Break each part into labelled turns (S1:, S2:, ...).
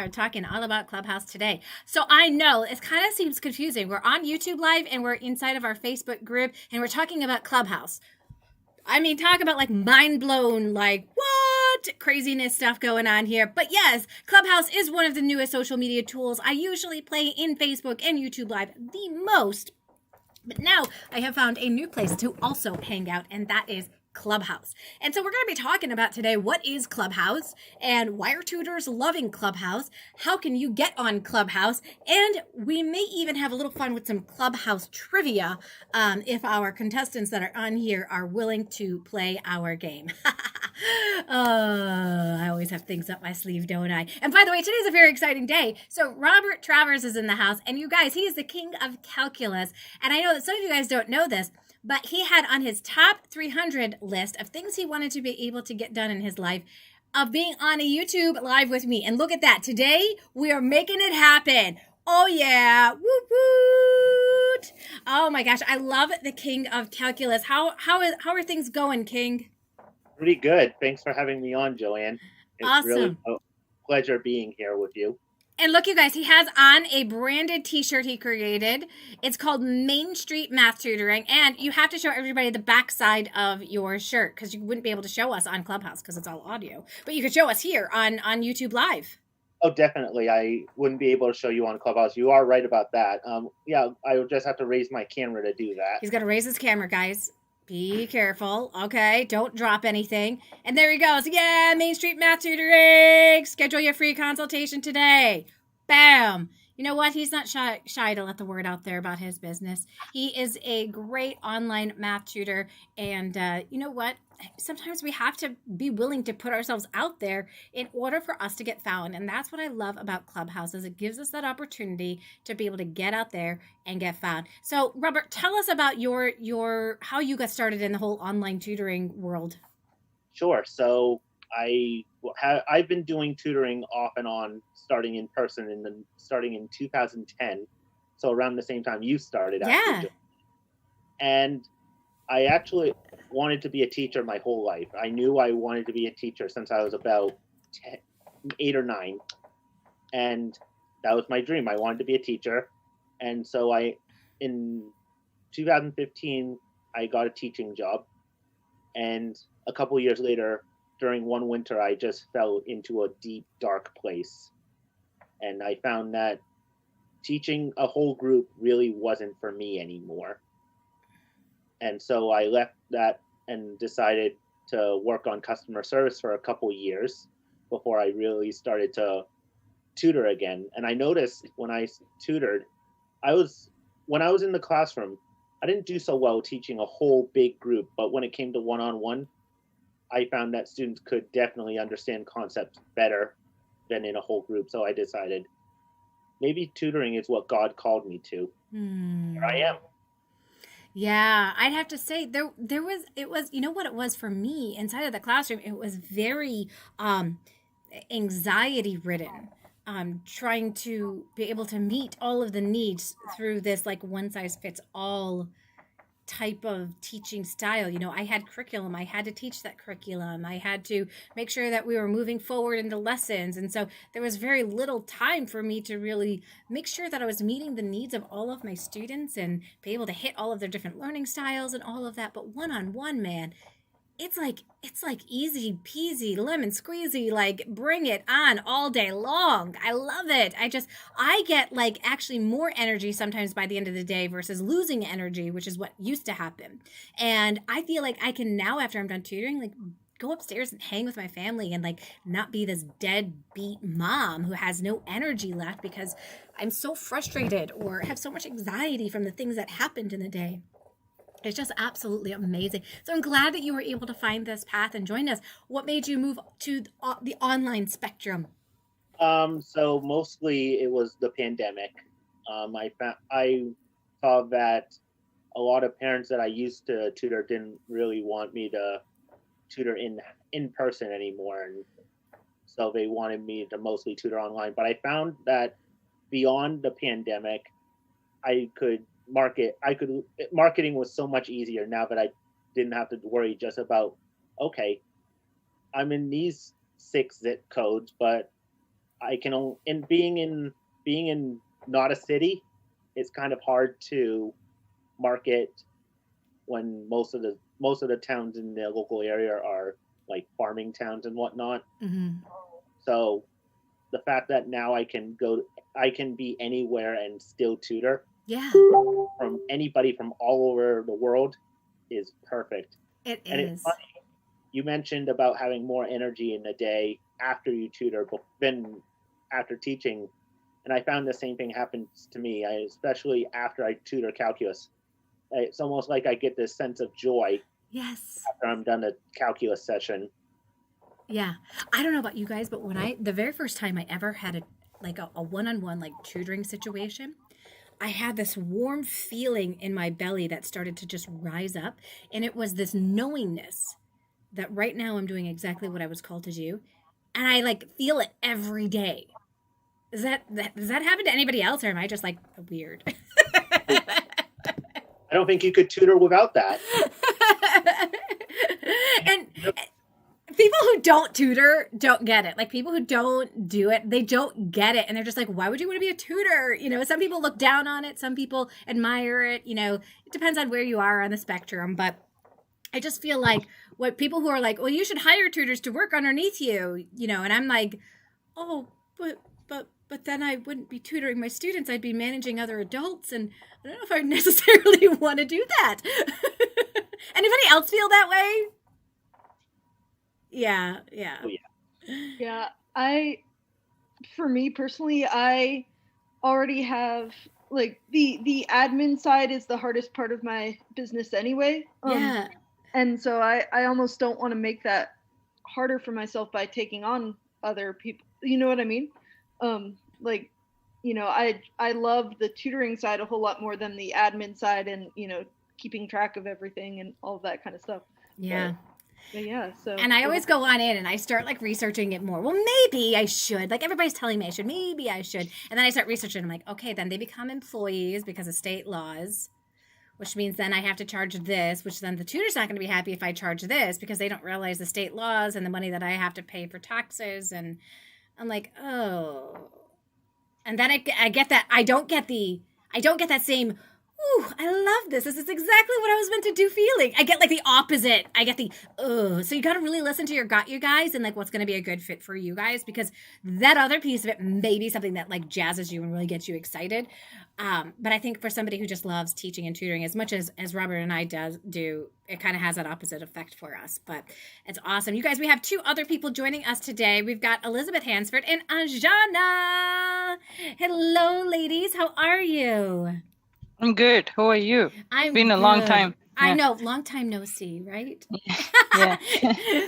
S1: are talking all about Clubhouse today. So I know it kind of seems confusing. We're on YouTube Live and we're inside of our Facebook group and we're talking about Clubhouse. I mean, talk about like mind blown, like what craziness stuff going on here. But yes, Clubhouse is one of the newest social media tools. I usually play in Facebook and YouTube Live the most. But now I have found a new place to also hang out, and that is Clubhouse. And so we're going to be talking about today, what is Clubhouse and why are tutors loving Clubhouse? How can you get on Clubhouse? And we may even have a little fun with some Clubhouse trivia if our contestants that are on here are willing to play our game. Oh, I always have things up my sleeve, don't I? And by the way, today's a very exciting day. So Robert Travers is in the house, and you guys, he is the king of calculus. And I know that some of you guys don't know this, but he had on his top 300 list of things he wanted to be able to get done in his life of being on a YouTube live with me. And look at that. Today, we are making it happen. Oh, yeah. Woot, woot. Oh, my gosh. I love the king of calculus. How are things going, King?
S2: Pretty good. Thanks for having me on, Joanne. It's
S1: awesome.
S2: Really a pleasure being here with you.
S1: And look, you guys, he has on a branded t-shirt he created. It's called Main Street Math Tutoring. And you have to show everybody the backside of your shirt because you wouldn't be able to show us on Clubhouse because it's all audio. But you could show us here on YouTube Live.
S2: Oh, definitely. I wouldn't be able to show you on Clubhouse. You are right about that. Yeah, I would just have to raise my camera to do that.
S1: He's going to raise his camera, guys. Be careful. Okay, don't drop anything. And there he goes. Yeah, Main Street Math Tutoring. Schedule your free consultation today. Bam. You know what? He's not shy to let the word out there about his business. He is a great online math tutor. And you know what? Sometimes we have to be willing to put ourselves out there in order for us to get found. And that's what I love about Clubhouse is it gives us that opportunity to be able to get out there and get found. So, Robert, tell us about your how you got started in the whole online tutoring world.
S2: Sure. So I've been doing tutoring off and on, starting in person and starting in 2010. So around the same time you started.
S1: Yeah.
S2: And I actually wanted to be a teacher my whole life. I knew I wanted to be a teacher since I was about 8 or 9. And that was my dream. I wanted to be a teacher. And so in 2015, I got a teaching job. And a couple years later, during one winter, I just fell into a deep, dark place. And I found that teaching a whole group really wasn't for me anymore. And so I left that and decided to work on customer service for a couple years before I really started to tutor again. And I noticed when I tutored, when I was in the classroom, I didn't do so well teaching a whole big group, but when it came to one-on-one, I found that students could definitely understand concepts better than in a whole group. So I decided maybe tutoring is what God called me to. Here I am.
S1: Yeah, I'd have to say it was, you know what it was for me inside of the classroom, it was very anxiety ridden. Trying to be able to meet all of the needs through this like one size fits all type of teaching style. You know, I had curriculum. I had to teach that curriculum. I had to make sure that we were moving forward into lessons. And so there was very little time for me to really make sure that I was meeting the needs of all of my students and be able to hit all of their different learning styles and all of that. But one-on-one, man, it's like easy peasy lemon squeezy, like bring it on all day long. I love it. I get like actually more energy sometimes by the end of the day versus losing energy, which is what used to happen. And I feel like I can now, after I'm done tutoring, like go upstairs and hang with my family and like not be this deadbeat mom who has no energy left because I'm so frustrated or have so much anxiety from the things that happened in the day. It's just absolutely amazing. So I'm glad that you were able to find this path and join us. What made you move to the online spectrum?
S2: So mostly it was the pandemic. I saw that a lot of parents that I used to tutor didn't really want me to tutor in person anymore, and so they wanted me to mostly tutor online. But I found that beyond the pandemic, marketing was so much easier now that I didn't have to worry just about, okay, I'm in these 6 zip codes, but I can only, in being in not a city, it's kind of hard to market when most of the towns in the local area are like farming towns and whatnot.
S1: Mm-hmm.
S2: So the fact that now I can be anywhere and still tutor
S1: Yeah,
S2: from anybody from all over the world is perfect.
S1: it
S2: And it's
S1: is.
S2: funny, you mentioned about having more energy in the day after you tutor than after teaching. And I found the same thing happens to me, especially after I tutor calculus. It's almost like I get this sense of joy
S1: Yes.
S2: after I'm done a calculus session.
S1: Yeah. I don't know about you guys, but the very first time I ever had a one-on-one like tutoring situation, I had this warm feeling in my belly that started to just rise up. And it was this knowingness that right now I'm doing exactly what I was called to do. And I like feel it every day. Does that happen to anybody else, or am I just like weird?
S2: I don't think you could tutor without that.
S1: And people who don't tutor don't get it. Like people who don't do it, they don't get it. And they're just like, why would you want to be a tutor? You know, some people look down on it, some people admire it. You know, it depends on where you are on the spectrum. But I just feel like what people who are like, well, you should hire tutors to work underneath you, you know, and I'm like, oh, but then I wouldn't be tutoring my students. I'd be managing other adults, and I don't know if I necessarily want to do that. Anybody else feel that way? Yeah, yeah.
S2: Oh, yeah.
S3: Yeah, for me personally, I already have like the admin side is the hardest part of my business anyway.
S1: Yeah.
S3: And so I almost don't want to make that harder for myself by taking on other people. You know what I mean? Like, you know, I love the tutoring side a whole lot more than the admin side, and you know, keeping track of everything and all of that kind of stuff.
S1: Yeah.
S3: But yeah, so.
S1: And I always go on in and I start like researching it more. Well, maybe I should. Like everybody's telling me I should. Maybe I should. And then I start researching. I'm like, okay, then they become employees because of state laws, which means then I have to charge this, which then the tutor's not going to be happy if I charge this because they don't realize the state laws and the money that I have to pay for taxes. And I'm like, oh. And then I get that. I don't get that same, ooh, I love this. This is exactly what I was meant to do feeling. I get like the opposite. I get the, oh. So you got to really listen to your gut, you guys, and like what's going to be a good fit for you guys, because that other piece of it may be something that like jazzes you and really gets you excited. But I think for somebody who just loves teaching and tutoring as much as Robert and I do, it kind of has that opposite effect for us. But it's awesome. You guys, we have two other people joining us today. We've got Elizabeth Hansford and Anjana. Hello, ladies. How are you?
S4: I'm good. How are you?
S1: I'm
S4: been a long time.
S1: I know, long time no see, right?
S4: Yeah.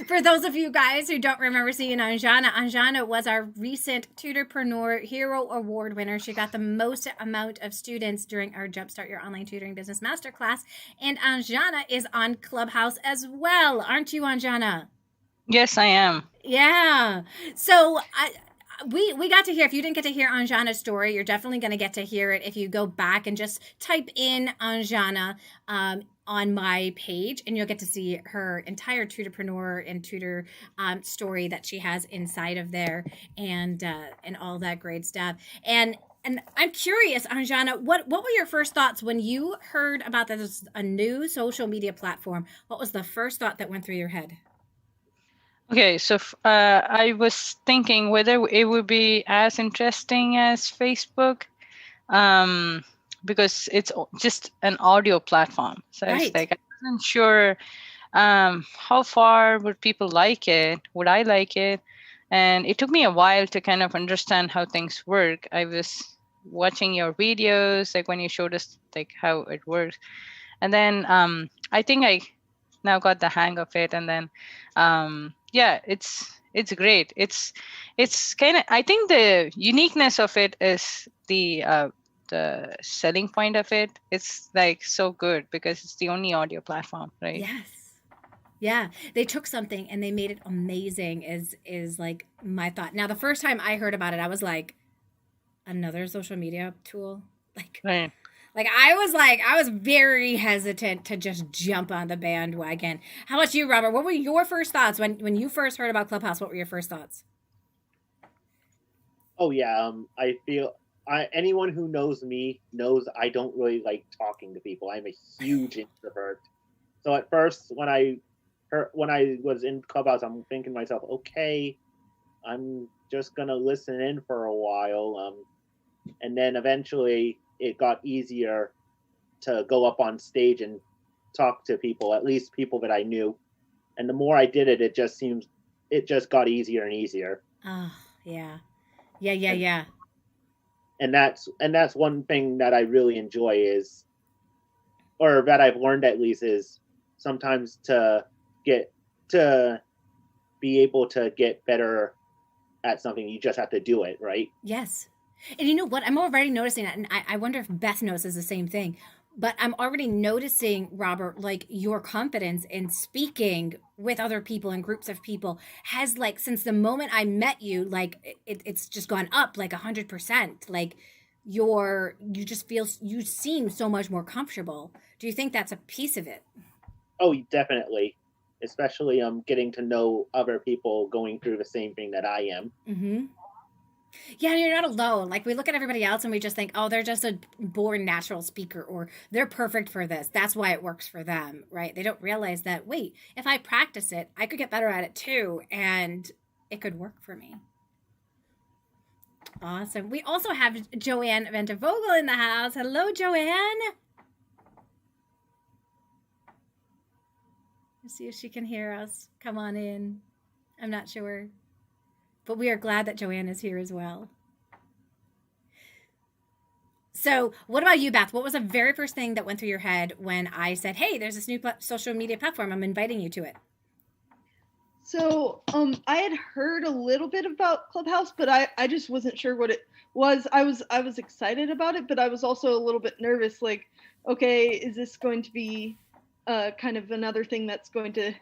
S1: For those of you guys who don't remember seeing Anjana was our recent Tutorpreneur Hero Award winner. She got the most amount of students during our Jumpstart Your Online Tutoring Business Masterclass. And Anjana is on Clubhouse as well. Aren't you, Anjana?
S4: Yes, I am.
S1: Yeah. So we got to hear, if you didn't get to hear Anjana's story, you're definitely going to get to hear it if you go back and just type in Anjana on my page, and you'll get to see her entire Tutorpreneur and tutor story that she has inside of there, and all that great stuff. And I'm curious, Anjana, what were your first thoughts when you heard about this, a new social media platform? What was the first thought that went through your head?
S4: Okay, so I was thinking whether it would be as interesting as Facebook, because it's just an audio platform. So
S1: Right.
S4: It's like I wasn't sure how far would people like it? Would I like it? And it took me a while to kind of understand how things work. I was watching your videos, like when you showed us like how it works, and then I think I now got the hang of it, and then yeah, it's great. It's kind of, I think the uniqueness of it is the selling point of it. It's like so good because it's the only audio platform, right?
S1: Yes. Yeah, they took something and they made it amazing is like my thought. Now, the first time I heard about it, I was like, another social media tool?
S4: Right.
S1: I was very hesitant to just jump on the bandwagon. How about you, Robert? What were your first thoughts when you first heard about Clubhouse? What were your first thoughts?
S2: Oh yeah, I feel anyone who knows me knows I don't really like talking to people. I'm a huge introvert. So at first, when I was in Clubhouse, I'm thinking to myself, okay, I'm just gonna listen in for a while. And then eventually it got easier to go up on stage and talk to people, at least people that I knew. And the more I did it, it just got easier and easier.
S1: Oh, yeah. Yeah.
S2: And that's one thing that I really enjoy is, or that I've learned at least, is sometimes to be able to get better at something, you just have to do it, right?
S1: Yes. And you know what? I'm already noticing that. And I wonder if Beth notices the same thing. But I'm already noticing, Robert, like your confidence in speaking with other people and groups of people has, like, since the moment I met you, like it's just gone up like 100%. Like you just feel, you seem so much more comfortable. Do you think that's a piece of it?
S2: Oh, definitely. Especially getting to know other people going through the same thing that I am.
S1: Mm-hmm. Yeah, you're not alone. Like we look at everybody else and we just think, oh, they're just a born natural speaker or they're perfect for this. That's why it works for them, right? They don't realize that, wait, if I practice it, I could get better at it too. And it could work for me. Awesome. We also have Joanne Ventevogel in the house. Hello, Joanne. Let's see if she can hear us. Come on in. I'm not sure. But we are glad that Joanne is here as well. So, what about you, Beth? What was the very first thing that went through your head when I said, hey, there's this new social media platform, I'm inviting you to it?
S3: So, I had heard a little bit about Clubhouse, but I just wasn't sure what it was. I was excited about it, but I was also a little bit nervous. Like, okay, is this going to be kind of another thing that's going to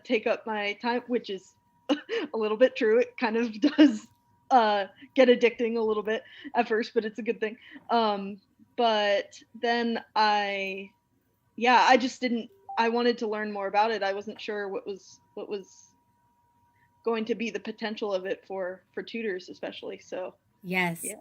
S3: take up my time? Which is a little bit true. It kind of does get addicting a little bit at first, but it's a good thing. But then I just didn't. I wanted to learn more about it. I wasn't sure what was going to be the potential of it for tutors, especially. So
S1: yes.
S3: Yeah.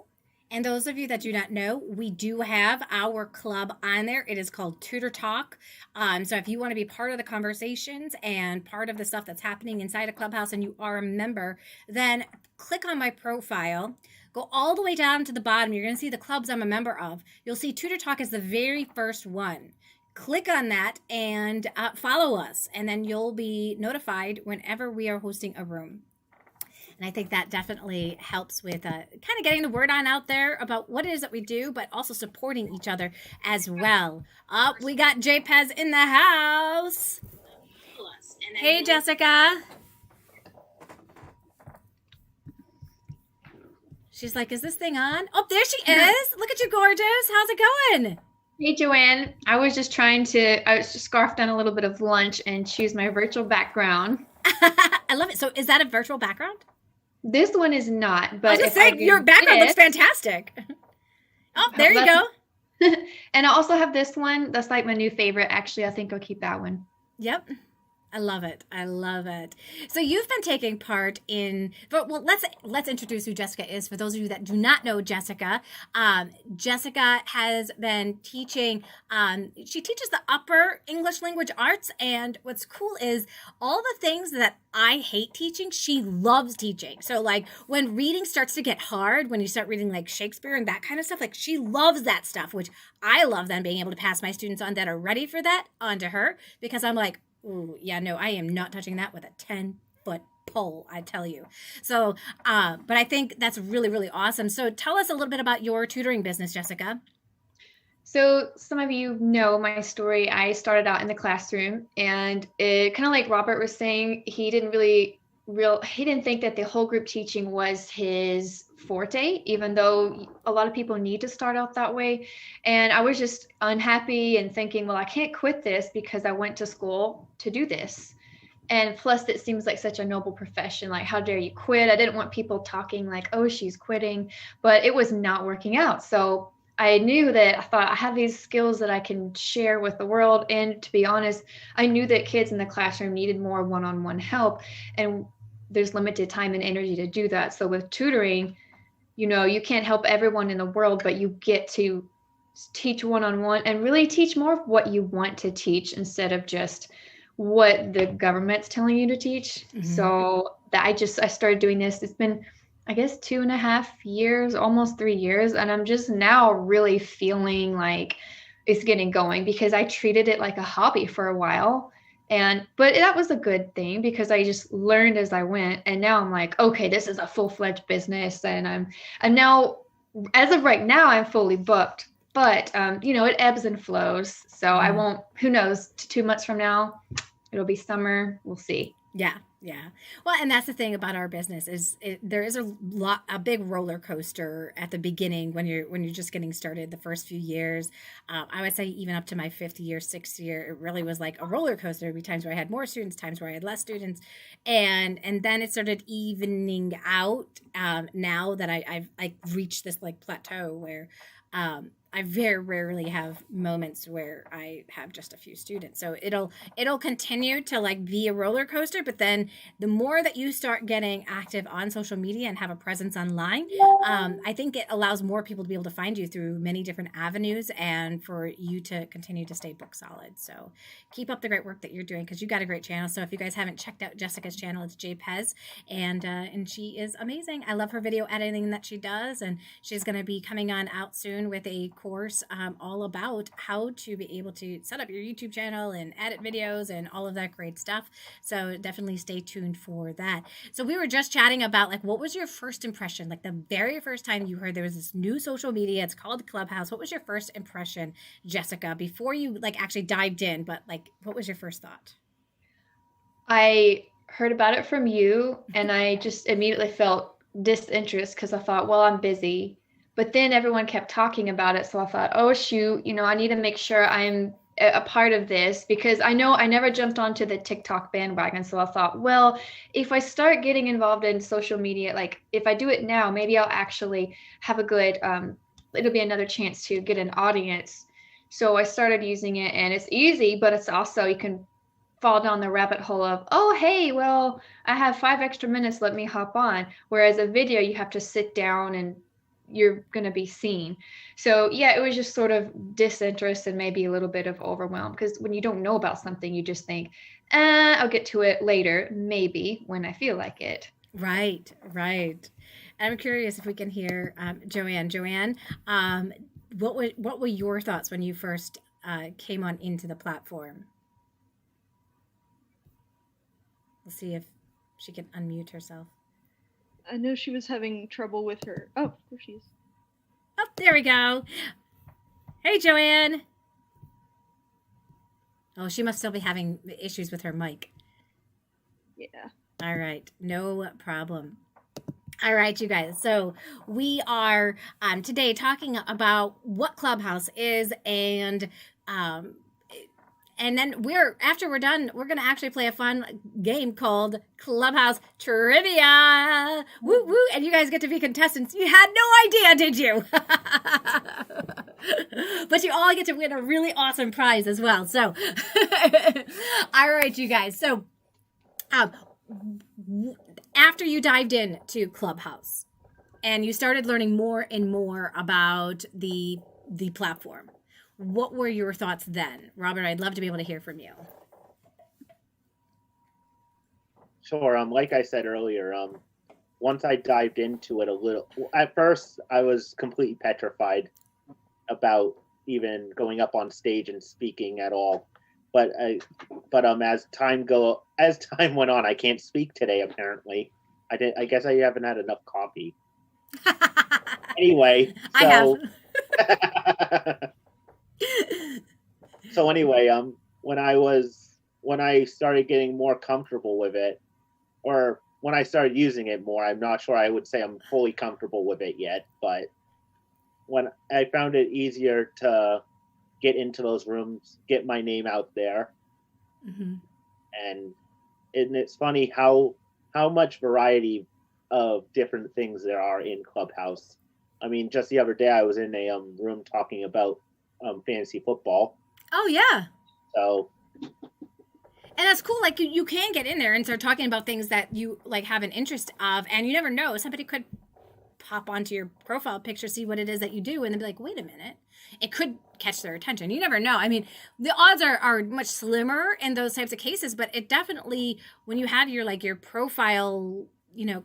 S1: And those of you that do not know, we do have our club on there. It is called Tutor Talk. So if you want to be part of the conversations and part of the stuff that's happening inside a Clubhouse and you are a member, then click on my profile. Go all the way down to the bottom. You're going to see the clubs I'm a member of. You'll see Tutor Talk is the very first one. Click on that and follow us. And then you'll be notified whenever we are hosting a room. And I think that definitely helps with kind of getting the word on out there about what it is that we do, but also supporting each other as well. We got JPEZ in the house. Hey, Jessica. She's like, is this thing on? Oh, there she is. Look at you, gorgeous. How's it going?
S5: Hey, Joanne. I was just scarf down a little bit of lunch and choose my virtual background.
S1: I love it. So is that a virtual background?
S5: This one is not, but
S1: I was just saying, your background looks fantastic. Oh, there you go.
S5: And I also have this one. That's like my new favorite. Actually, I think I'll keep that one.
S1: Yep. I love it. I love it. So you've been taking part in, well, let's introduce who Jessica is. For those of you that do not know Jessica, Jessica has been teaching, she teaches the upper English language arts. And what's cool is all the things that I hate teaching, she loves teaching. So like when reading starts to get hard, when you start reading like Shakespeare and that kind of stuff, like she loves that stuff, which I love then being able to pass my students on that are ready for that onto her, because I'm like, ooh, yeah, no, I am not touching that with a 10-foot pole, I tell you. So, but I think that's really, really awesome. So tell us a little bit about your tutoring business, Jessica.
S5: So some of you know my story. I started out in the classroom, and it kind of like Robert was saying, he didn't think that the whole group teaching was his forte, even though a lot of people need to start out that way. And I was just unhappy and thinking, well, I can't quit this because I went to school to do this. And plus, it seems like such a noble profession. Like, how dare you quit? I didn't want people talking like, oh, she's quitting, but it was not working out. So I knew that I thought I have these skills that I can share with the world. And to be honest, I knew that kids in the classroom needed more one-on-one help. And there's limited time and energy to do that. So with tutoring, you know, you can't help everyone in the world, but you get to teach one-on-one and really teach more of what you want to teach instead of just what the government's telling you to teach. So that I started doing this. It's been, I guess, 2.5 years, almost 3 years. And I'm just now really feeling like it's getting going, because I treated it like a hobby for a while. But that was a good thing, because I just learned as I went. And now I'm like, okay, this is a full-fledged business. And now, as of right now, I'm fully booked. But, you know, it ebbs and flows. So I won't, who knows, 2 months from now, it'll be summer. We'll see.
S1: Yeah. Well, and that's the thing about our business is there is a big roller coaster at the beginning when you're just getting started. The first few years, I would say even up to my 5th year, 6th year, it really was like a roller coaster. There'd be times where I had more students, times where I had less students, and then it started evening out. Now that I've reached this like plateau where I very rarely have moments where I have just a few students. So it'll continue to like be a roller coaster, but then the more that you start getting active on social media and have a presence online, I think it allows more people to be able to find you through many different avenues and for you to continue to stay book solid. So keep up the great work that you're doing, because you got a great channel. So if you guys haven't checked out Jessica's channel, it's JPez, and she is amazing. I love her video editing that she does, and she's going to be coming on out soon with a course all about how to be able to set up your YouTube channel and edit videos and all of that great stuff. So definitely stay tuned for that. So we were just chatting about like, what was your first impression? Like the very first time you heard there was this new social media, it's called Clubhouse. What was your first impression, Jessica, before you like actually dived in? But like, what was your first thought?
S5: I heard about it from you, and I just immediately felt disinterest because I thought, well, I'm busy. But then everyone kept talking about it. So I thought, oh, shoot, you know, I need to make sure I'm a part of this, because I know I never jumped onto the TikTok bandwagon. So I thought, well, if I start getting involved in social media, like if I do it now, maybe I'll actually have a good, it'll be another chance to get an audience. So I started using it, and it's easy, but it's also, you can fall down the rabbit hole of, oh, hey, well, I have 5 extra minutes, let me hop on. Whereas a video, you have to sit down and you're going to be seen. So yeah, it was just sort of disinterest and maybe a little bit of overwhelm, because when you don't know about something, you just think, I'll get to it later, maybe when I feel like it.
S1: Right. I'm curious if we can hear Joanne. Joanne, what were your thoughts when you first came on into the platform? We'll see if she can unmute herself.
S3: I know she was having trouble with her. Oh, there she is.
S1: Oh, there we go. Hey, Joanne. Oh, she must still be having issues with her mic.
S3: Yeah.
S1: All right. No problem. All right, you guys. So we are today talking about what Clubhouse is, and then after we're done, we're going to actually play a fun game called Clubhouse Trivia. Woo woo. And you guys get to be contestants. You had no idea, did you? But you all get to win a really awesome prize as well. So, all right, you guys. So, after you dived into Clubhouse and you started learning more and more about the platform, what were your thoughts then? Robert, I'd love to be able to hear from you.
S2: Sure. Like I said earlier, once I dived into it a little, at first I was completely petrified about even going up on stage and speaking at all. But as time went on, I can't speak today. Apparently, I guess I haven't had enough coffee. Anyway, so.
S1: I have.
S2: So anyway, when I started getting more comfortable with it, or when I started using it more, I'm not sure I would say I'm fully comfortable with it yet, but when I found it easier to get into those rooms, get my name out there, and it's funny how much variety of different things there are in Clubhouse. I mean, just the other day I was in a room talking about fantasy football.
S1: Oh yeah.
S2: So.
S1: And that's cool. Like you can get in there and start talking about things that you like have an interest of, and you never know, somebody could pop onto your profile picture, see what it is that you do, and then be like, wait a minute, it could catch their attention. You never know. I mean, the odds are much slimmer in those types of cases, but it definitely, when you have your profile,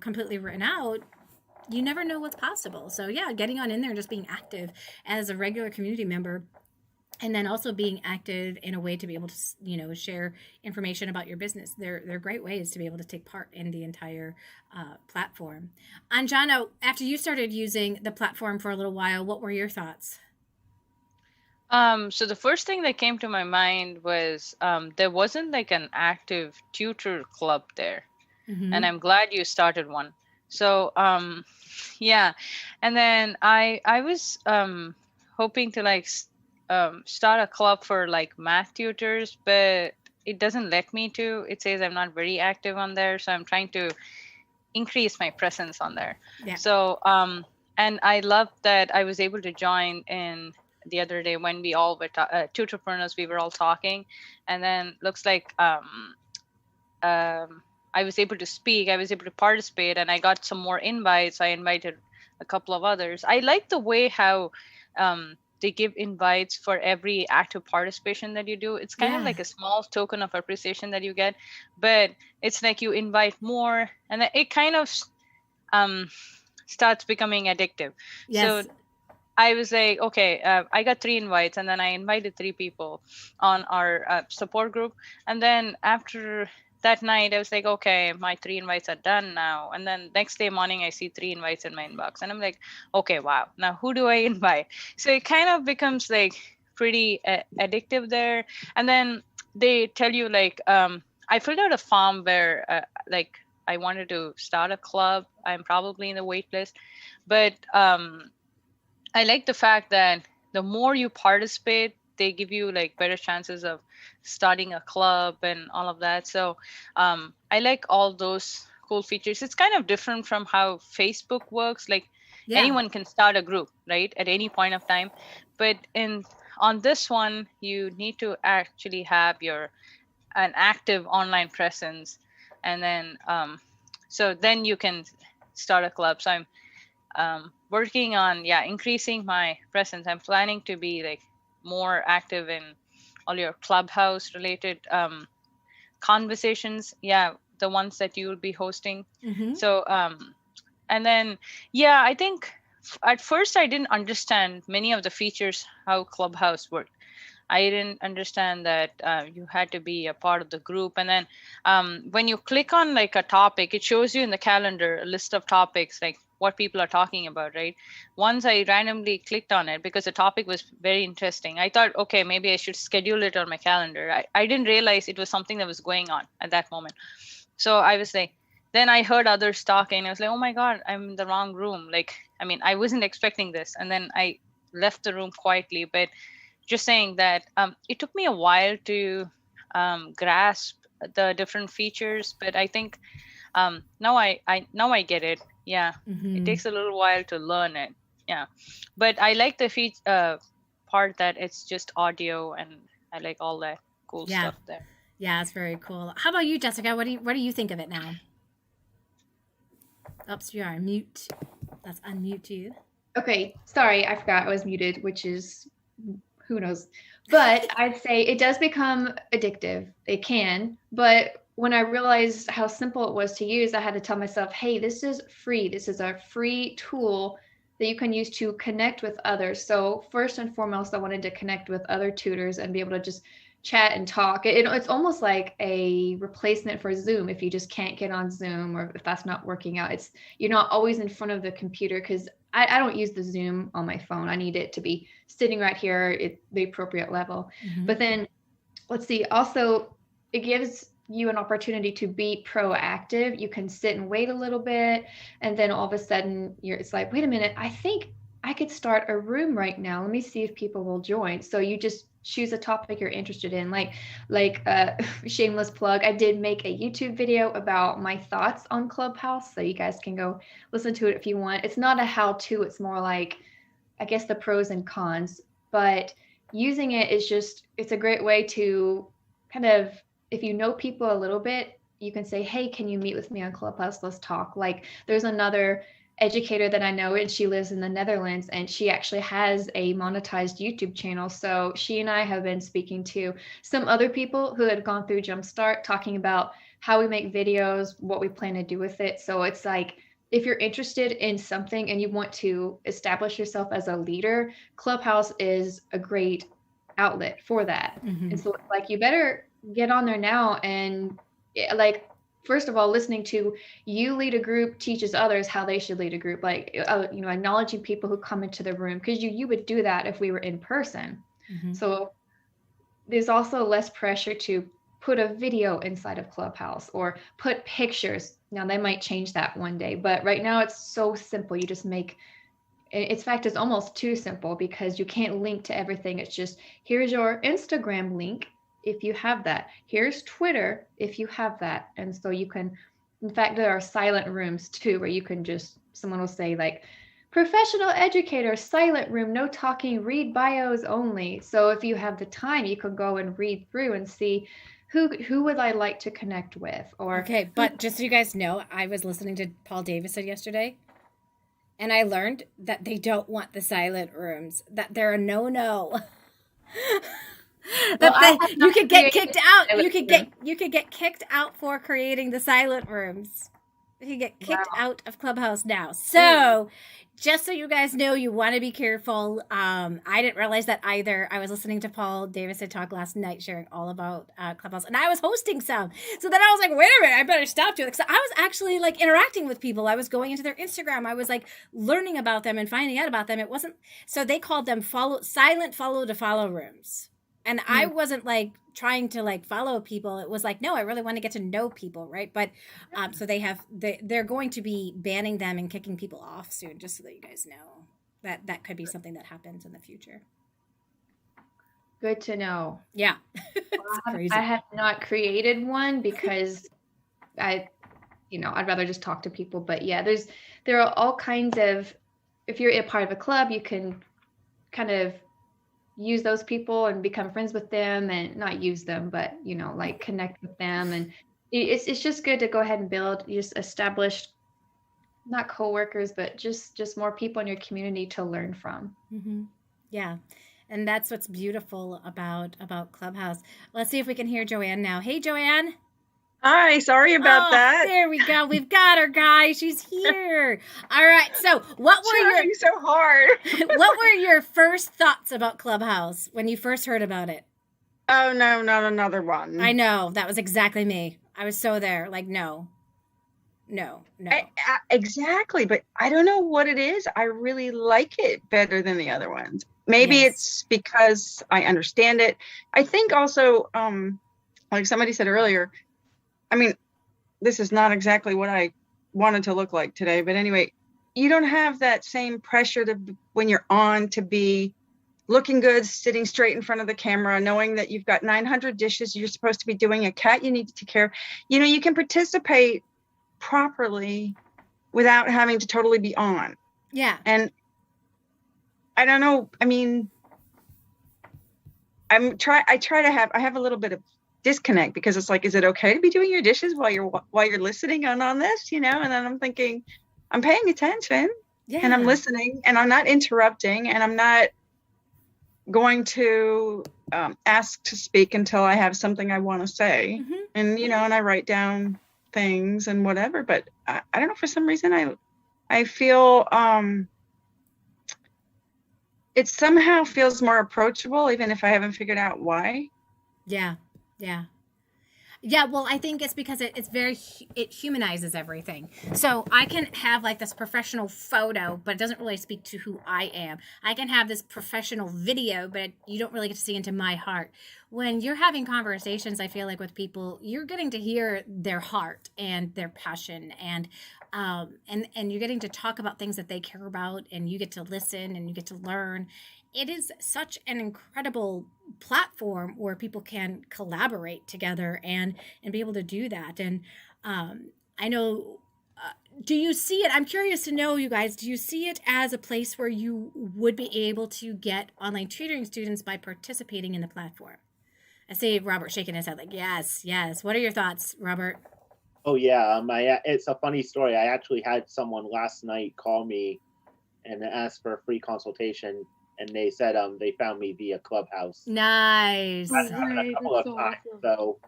S1: completely written out, you never know what's possible. So yeah, getting on in there and just being active as a regular community member, and then also being active in a way to be able to, share information about your business. They're great ways to be able to take part in the entire platform. Anjana, after you started using the platform for a little while, what were your thoughts?
S4: So the first thing that came to my mind was there wasn't like an active tutor club there.
S1: Mm-hmm.
S4: And I'm glad you started one. So yeah, and then I was hoping to start a club for like math tutors, but it doesn't let me to. It says I'm not very active on there, so I'm trying to increase my presence on there.
S1: Yeah.
S4: So and I love that I was able to join in the other day when we all were tutorpreneurs. We were all talking, and then looks like I was able to speak, I was able to participate, and I got some more invites. I invited a couple of others. I like the way how they give invites for every active participation that you do. It's kind of like a small token of appreciation that you get, but it's like you invite more, and it kind of starts becoming addictive.
S1: Yes.
S4: So I was like, okay, I got 3 invites, and then I invited 3 people on our support group. And then after that night, I was like, okay, my 3 invites are done now. And then next day morning, I see 3 invites in my inbox. And I'm like, okay, wow, now who do I invite? So it kind of becomes like pretty addictive there. And then they tell you I filled out a form where I wanted to start a club. I'm probably in the wait list. But I like the fact that the more you participate, they give you better chances of starting a club and all of that. So I like all those cool features. It's kind of different from how Facebook works. Anyone can start a group, right, at any point of time. But on this one, you need to actually have an active online presence, and then so then you can start a club. So I'm working on increasing my presence. I'm planning to be more active in all your Clubhouse related conversations, the ones that you will be hosting.
S1: Mm-hmm.
S4: So and then I think at first I didn't understand many of the features, how Clubhouse worked. I didn't understand that you had to be a part of the group. And then when you click on a topic, it shows you in the calendar a list of topics, what people are talking about, right? Once I randomly clicked on it because the topic was very interesting. I thought, okay, maybe I should schedule it on my calendar. I didn't realize it was something that was going on at that moment. So I was then I heard others talking. I was like, oh my God, I'm in the wrong room. I wasn't expecting this. And then I left the room quietly, but just saying that it took me a while to grasp the different features, but I think now I get it. Yeah,
S1: Mm-hmm.
S4: It takes a little while to learn it. Yeah, but I like the part that it's just audio, and I like all that cool stuff there.
S1: Yeah, it's very cool. How about you, Jessica? What do you think of it now? Oops, you are mute. Let's unmute you.
S5: Okay, sorry, I forgot I was muted, which is who knows. But I'd say it does become addictive. It can, but when I realized how simple it was to use, I had to tell myself, hey, this is free. This is a free tool that you can use to connect with others. So first and foremost, I wanted to connect with other tutors and be able to just chat and talk. It's almost like a replacement for Zoom. If you just can't get on Zoom, or if that's not working out, you're not always in front of the computer, because I don't use the Zoom on my phone. I need it to be sitting right here at the appropriate level.
S1: Mm-hmm.
S5: But then let's see, also it gives you an opportunity to be proactive. You can sit and wait a little bit, and then all of a sudden it's like, wait a minute, I think I could start a room right now. Let me see if people will join. So you just choose a topic you're interested in. Shameless plug, I did make a YouTube video about my thoughts on Clubhouse, so you guys can go listen to it if you want. It's not a how-to, it's more like, I guess, the pros and cons, but using it is it's a great way to kind of, if you know people a little bit, you can say, hey, can you meet with me on Clubhouse? Let's talk. There's another educator that I know, and she lives in the Netherlands, and she actually has a monetized YouTube channel. So she and I have been speaking to some other people who had gone through Jumpstart, talking about how we make videos, what we plan to do with it. So it's like, if you're interested in something and you want to establish yourself as a leader, Clubhouse is a great outlet for that.
S1: Mhm.
S5: And so like, you better get on there now. And like, first of all, listening to you lead a group teaches others how they should lead a group. Like, you know, acknowledging people who come into the room, because you would do that if we were in person.
S1: Mhm.
S5: So there's also less pressure to put a video inside of Clubhouse or put pictures. Now they might change that one day, but right now it's so simple. You just make, in fact, it's almost too simple because you can't link to everything. It's just, here's your Instagram link if you have that. Here's Twitter if you have that. And so you can, in fact, there are silent rooms too, where you can just, someone will say like, professional educator, silent room, no talking, read bios only. So if you have the time, you could go and read through and see who would I like to connect with, or
S1: Okay, but just so you guys know, I was listening to Paul Davison yesterday, and I learned that they don't want the silent rooms, that they're a no-no.
S5: Well, I
S1: that
S5: have
S1: you
S5: not
S1: could get
S5: created
S1: kicked out.
S5: silent
S1: You could get kicked out for creating the silent rooms. You can get kicked out of Clubhouse now. So, just so you guys know, you want to be careful. I didn't realize that either. I was listening to Paul Davison talk last night, sharing all about Clubhouse, and I was hosting some. So then I was like, wait a minute, I better stop doing it. Because I was actually like interacting with people. I was going into their Instagram. I was like learning about them and finding out about them. It wasn't, so they called them silent follow to follow rooms. And I wasn't like trying to like follow people. It was like, no, I really want to get to know people, right? But so they're going to be banning them and kicking people off soon, just so that you guys know that could be something that happens in the future.
S5: Good to know.
S1: Yeah. It's crazy.
S5: I have not created one because I'd rather just talk to people. But yeah, there are all kinds of, if you're a part of a club, you can kind of use those people and become friends with them, and not use them, but like connect with them. And it's just good to go ahead and build just established, not coworkers, but just more people in your community to learn from.
S1: Mm-hmm. Yeah. And that's what's beautiful about Clubhouse. Let's see if we can hear Joanne now. Hey, Joanne.
S6: Hi, sorry about that.
S1: There we go. We've got her, guys. She's here. All right. So, what were
S6: so hard?
S1: what were your first thoughts about Clubhouse when you first heard about it?
S6: Oh no, not another one.
S1: I know, that was exactly me. I was so there, like no.
S6: Exactly, but I don't know what it is. I really like it better than the other ones. Maybe
S1: Yes.
S6: it's because I understand it. I think also, like somebody said earlier, I mean, this is not exactly what I wanted to look like today, but anyway, you don't have that same pressure when you're on to be looking good, sitting straight in front of the camera, knowing that you've got 900 dishes you're supposed to be doing, a cat you need to take care of. You can participate properly without having to totally be on.
S1: Yeah.
S6: And I don't know, I mean, I have a little bit of disconnect, because it's like, is it okay to be doing your dishes while you're listening on this, and then I'm thinking, I'm paying attention,
S1: Yeah.
S6: and I'm listening, and I'm not interrupting, and I'm not going to ask to speak until I have something I want to say.
S1: Mhm.
S6: And and I write down things and whatever, but I don't know, for some reason I feel it somehow feels more approachable, even if I haven't figured out why.
S1: Yeah. Yeah, well, I think it's because it humanizes everything. So I can have like this professional photo, but it doesn't really speak to who I am. I can have this professional video, but you don't really get to see into my heart. When you're having conversations, I feel like with people, you're getting to hear their heart and their passion, and you're getting to talk about things that they care about, and you get to listen and you get to learn. It is such an incredible platform where people can collaborate together and be able to do that. And I know, do you see it? I'm curious to know, you guys, do you see it as a place where you would be able to get online tutoring students by participating in the platform? I see Robert shaking his head like, yes. What are your thoughts, Robert?
S2: Oh yeah, it's a funny story. I actually had someone last night call me and ask for a free consultation, and they said they found me via Clubhouse.
S1: Nice.
S2: That's happened a couple of
S3: That's so
S2: times.
S3: awesome.
S2: So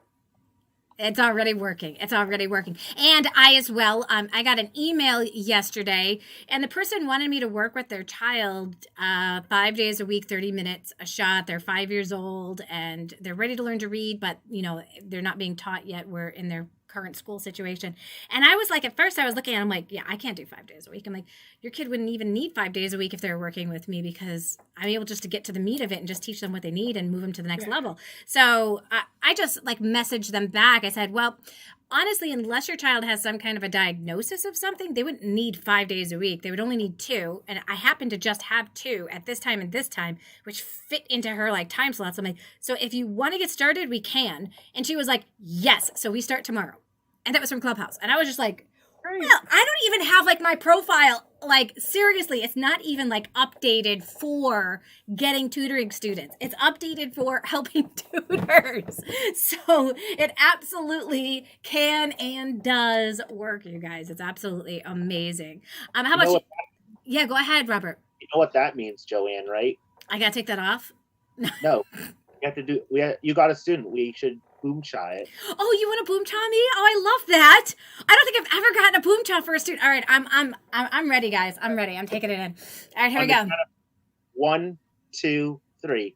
S1: It's already working. It's already working. And I as well, I got an email yesterday, and the person wanted me to work with their child 5 days a week, 30 minutes a shot. They're 5 years old, and they're ready to learn to read, but, they're not being taught yet. We're in their current school situation. And I was like, at first I was looking at it, I'm like, yeah, I can't do 5 days a week. I'm like, your kid wouldn't even need 5 days a week if they were working with me, because I'm able just to get to the meat of it and just teach them what they need and move them to the next level. So I just like messaged them back. I said, well, honestly, unless your child has some kind of a diagnosis of something, they wouldn't need 5 days a week. They would only need 2. And I happen to just have 2 at this time and this time, which fit into her like time slots. I'm like, so if you want to get started, we can. And she was like, yes. So we start tomorrow. And that was from Clubhouse. And I was just like, well, I don't even have like my profile. Like, seriously, it's not even like updated for getting tutoring students. It's updated for helping tutors. So it absolutely can and does work, you guys. It's absolutely amazing. How about you? Yeah, go ahead, Robert.
S2: You know what that means, Joanne, right?
S1: I gotta take that off.
S2: No, you have to do. You got a student. We should boom cha it.
S1: Oh, you want a boom cha me? Oh, I love that. I don't think I've ever gotten a boom cha for a student. All right, I'm ready, guys. I'm ready. I'm taking it in. All right, here we go.
S2: 1, 2, 3.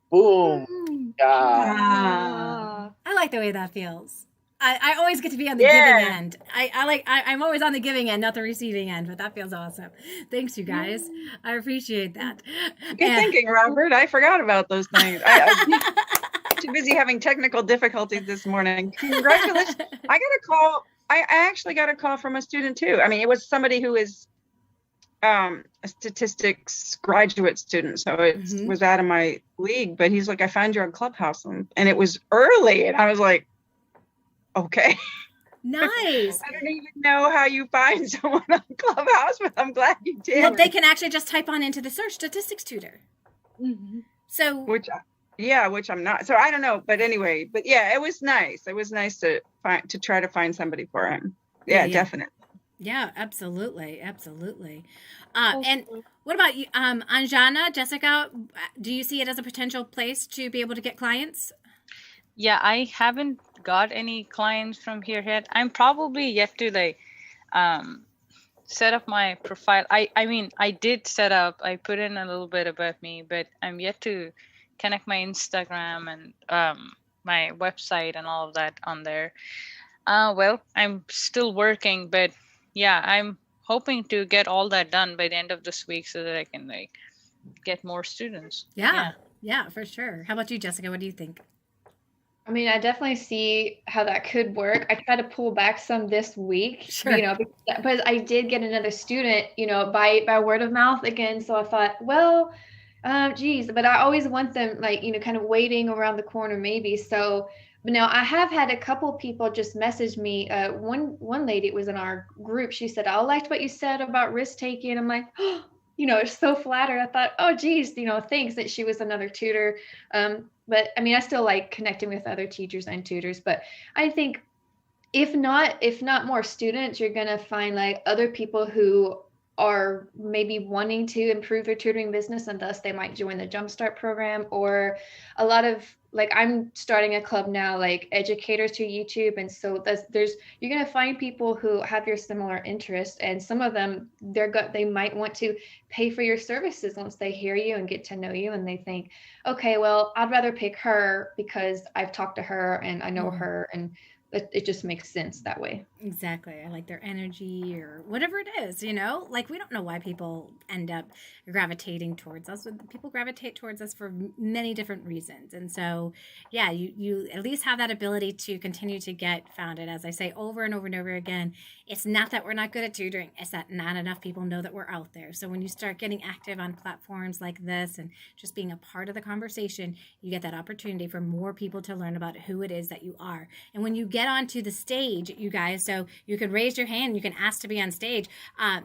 S2: Boom.
S3: Ah.
S1: I like the way that feels. I always get to be on the giving end. I'm always on the giving end, not the receiving end, but that feels awesome. Thanks, you guys. I appreciate that.
S6: Good thinking, Robert. I forgot about those things. I'm too busy having technical difficulties this morning. Congratulations. I got a call. I actually got a call from a student too. I mean, it was somebody who is a statistics graduate student, so it was out of my league, but he's like, I found you on Clubhouse, and it was early, and I was like, okay.
S1: Nice.
S6: I don't even know how you find someone on Clubhouse, but I'm glad you did.
S1: Well, they can actually just type on into the search statistics tutor. So
S6: which I'm not. So I don't know, but anyway, but yeah, it was nice. It was nice to try to find somebody for him. Yeah. Definitely.
S1: Yeah, absolutely. And what about you, Anjana, Jessica? Do you see it as a potential place to be able to get clients?
S4: Yeah, I haven't got any clients from here yet. I'm probably yet to like set up my profile. I mean, I did set up, I put in a little bit about me, but I'm yet to connect my Instagram and my website and all of that on there. Well, I'm still working, but yeah, I'm hoping to get all that done by the end of this week so that I can like get more students.
S1: Yeah, for sure. How about you, Jessica? What do you think?
S5: I mean, I definitely see how that could work. I tried to pull back some this week,
S1: Sure.
S5: Because I did get another student, by word of mouth again. So I thought, well, geez, but I always want them like, kind of waiting around the corner maybe. So, but now I have had a couple people just message me. One lady, it was in our group. She said, I liked what you said about risk taking. I'm like, oh, it's so flattered. I thought, oh, geez, thanks that she was another tutor. But I mean, I still like connecting with other teachers and tutors, but I think if not more students, you're going to find like other people who are maybe wanting to improve their tutoring business, and thus they might join the Jumpstart program, or a lot of like, I'm starting a club now, like educators to YouTube. And so you're going to find people who have your similar interests, and some of them, they might want to pay for your services once they hear you and get to know you. And they think, okay, well, I'd rather pick her because I've talked to her and I know her, and it just makes sense that way.
S1: Exactly. I like their energy or whatever it is, like we don't know why people end up gravitating towards us. People gravitate towards us for many different reasons. And so, yeah, you at least have that ability to continue to get founded. As I say over and over and over again, it's not that we're not good at tutoring. It's that not enough people know that we're out there. So when you start start getting active on platforms like this and just being a part of the conversation, you get that opportunity for more people to learn about who it is that you are. And when you get onto the stage, you guys, so you can raise your hand, you can ask to be on stage.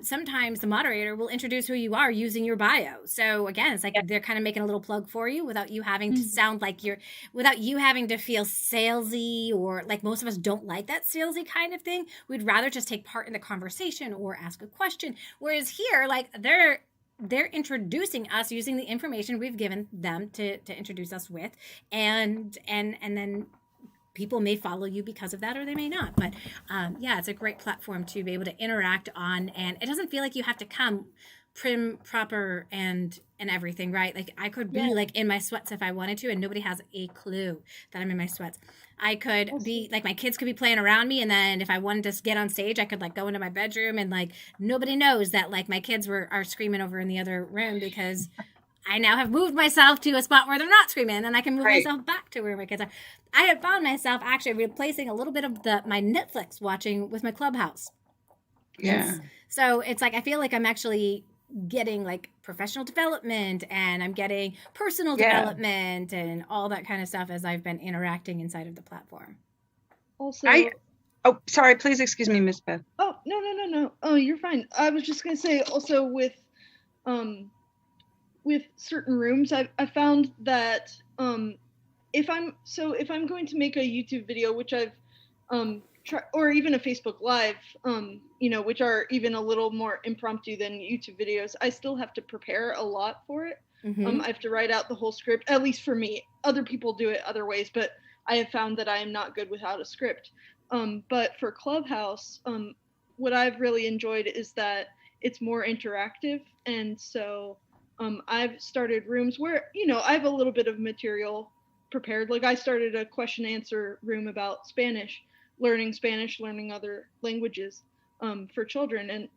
S1: Sometimes the moderator will introduce who you are using your bio. So again, it's like they're kind of making a little plug for you without you having to sound like without you having to feel salesy, or like most of us don't like that salesy kind of thing. We'd rather just take part in the conversation or ask a question. Whereas here, like they're introducing us using the information we've given them to introduce us with, and then people may follow you because of that, or they may not. But yeah, it's a great platform to be able to interact on, and it doesn't feel like you have to come prim, proper, and everything, right? Like I could be like in my sweats if I wanted to, and nobody has a clue that I'm in my sweats. I could be like, my kids could be playing around me, and then if I wanted to get on stage, I could like go into my bedroom, and like nobody knows that like my kids are screaming over in the other room, because I now have moved myself to a spot where they're not screaming, and I can move myself back to where my kids are. I have found myself actually replacing a little bit of my Netflix watching with my Clubhouse.
S6: Yeah.
S1: So it's like I feel like I'm actually getting like professional development, and I'm getting personal development and all that kind of stuff as I've been interacting inside of the platform.
S3: Also,
S6: oh, sorry, please excuse me, Miss Beth.
S3: Oh, no. Oh, you're fine. I was just gonna say also with certain rooms, I found that if I'm going to make a YouTube video, which I've or even a Facebook Live, which are even a little more impromptu than YouTube videos, I still have to prepare a lot for it. I have to write out the whole script, at least for me. Other people do it other ways, but I have found that I am not good without a script. But for Clubhouse, what I've really enjoyed is that it's more interactive. And so I've started rooms where, I have a little bit of material prepared. Like I started a question answer room about Spanish, learning other languages for children, and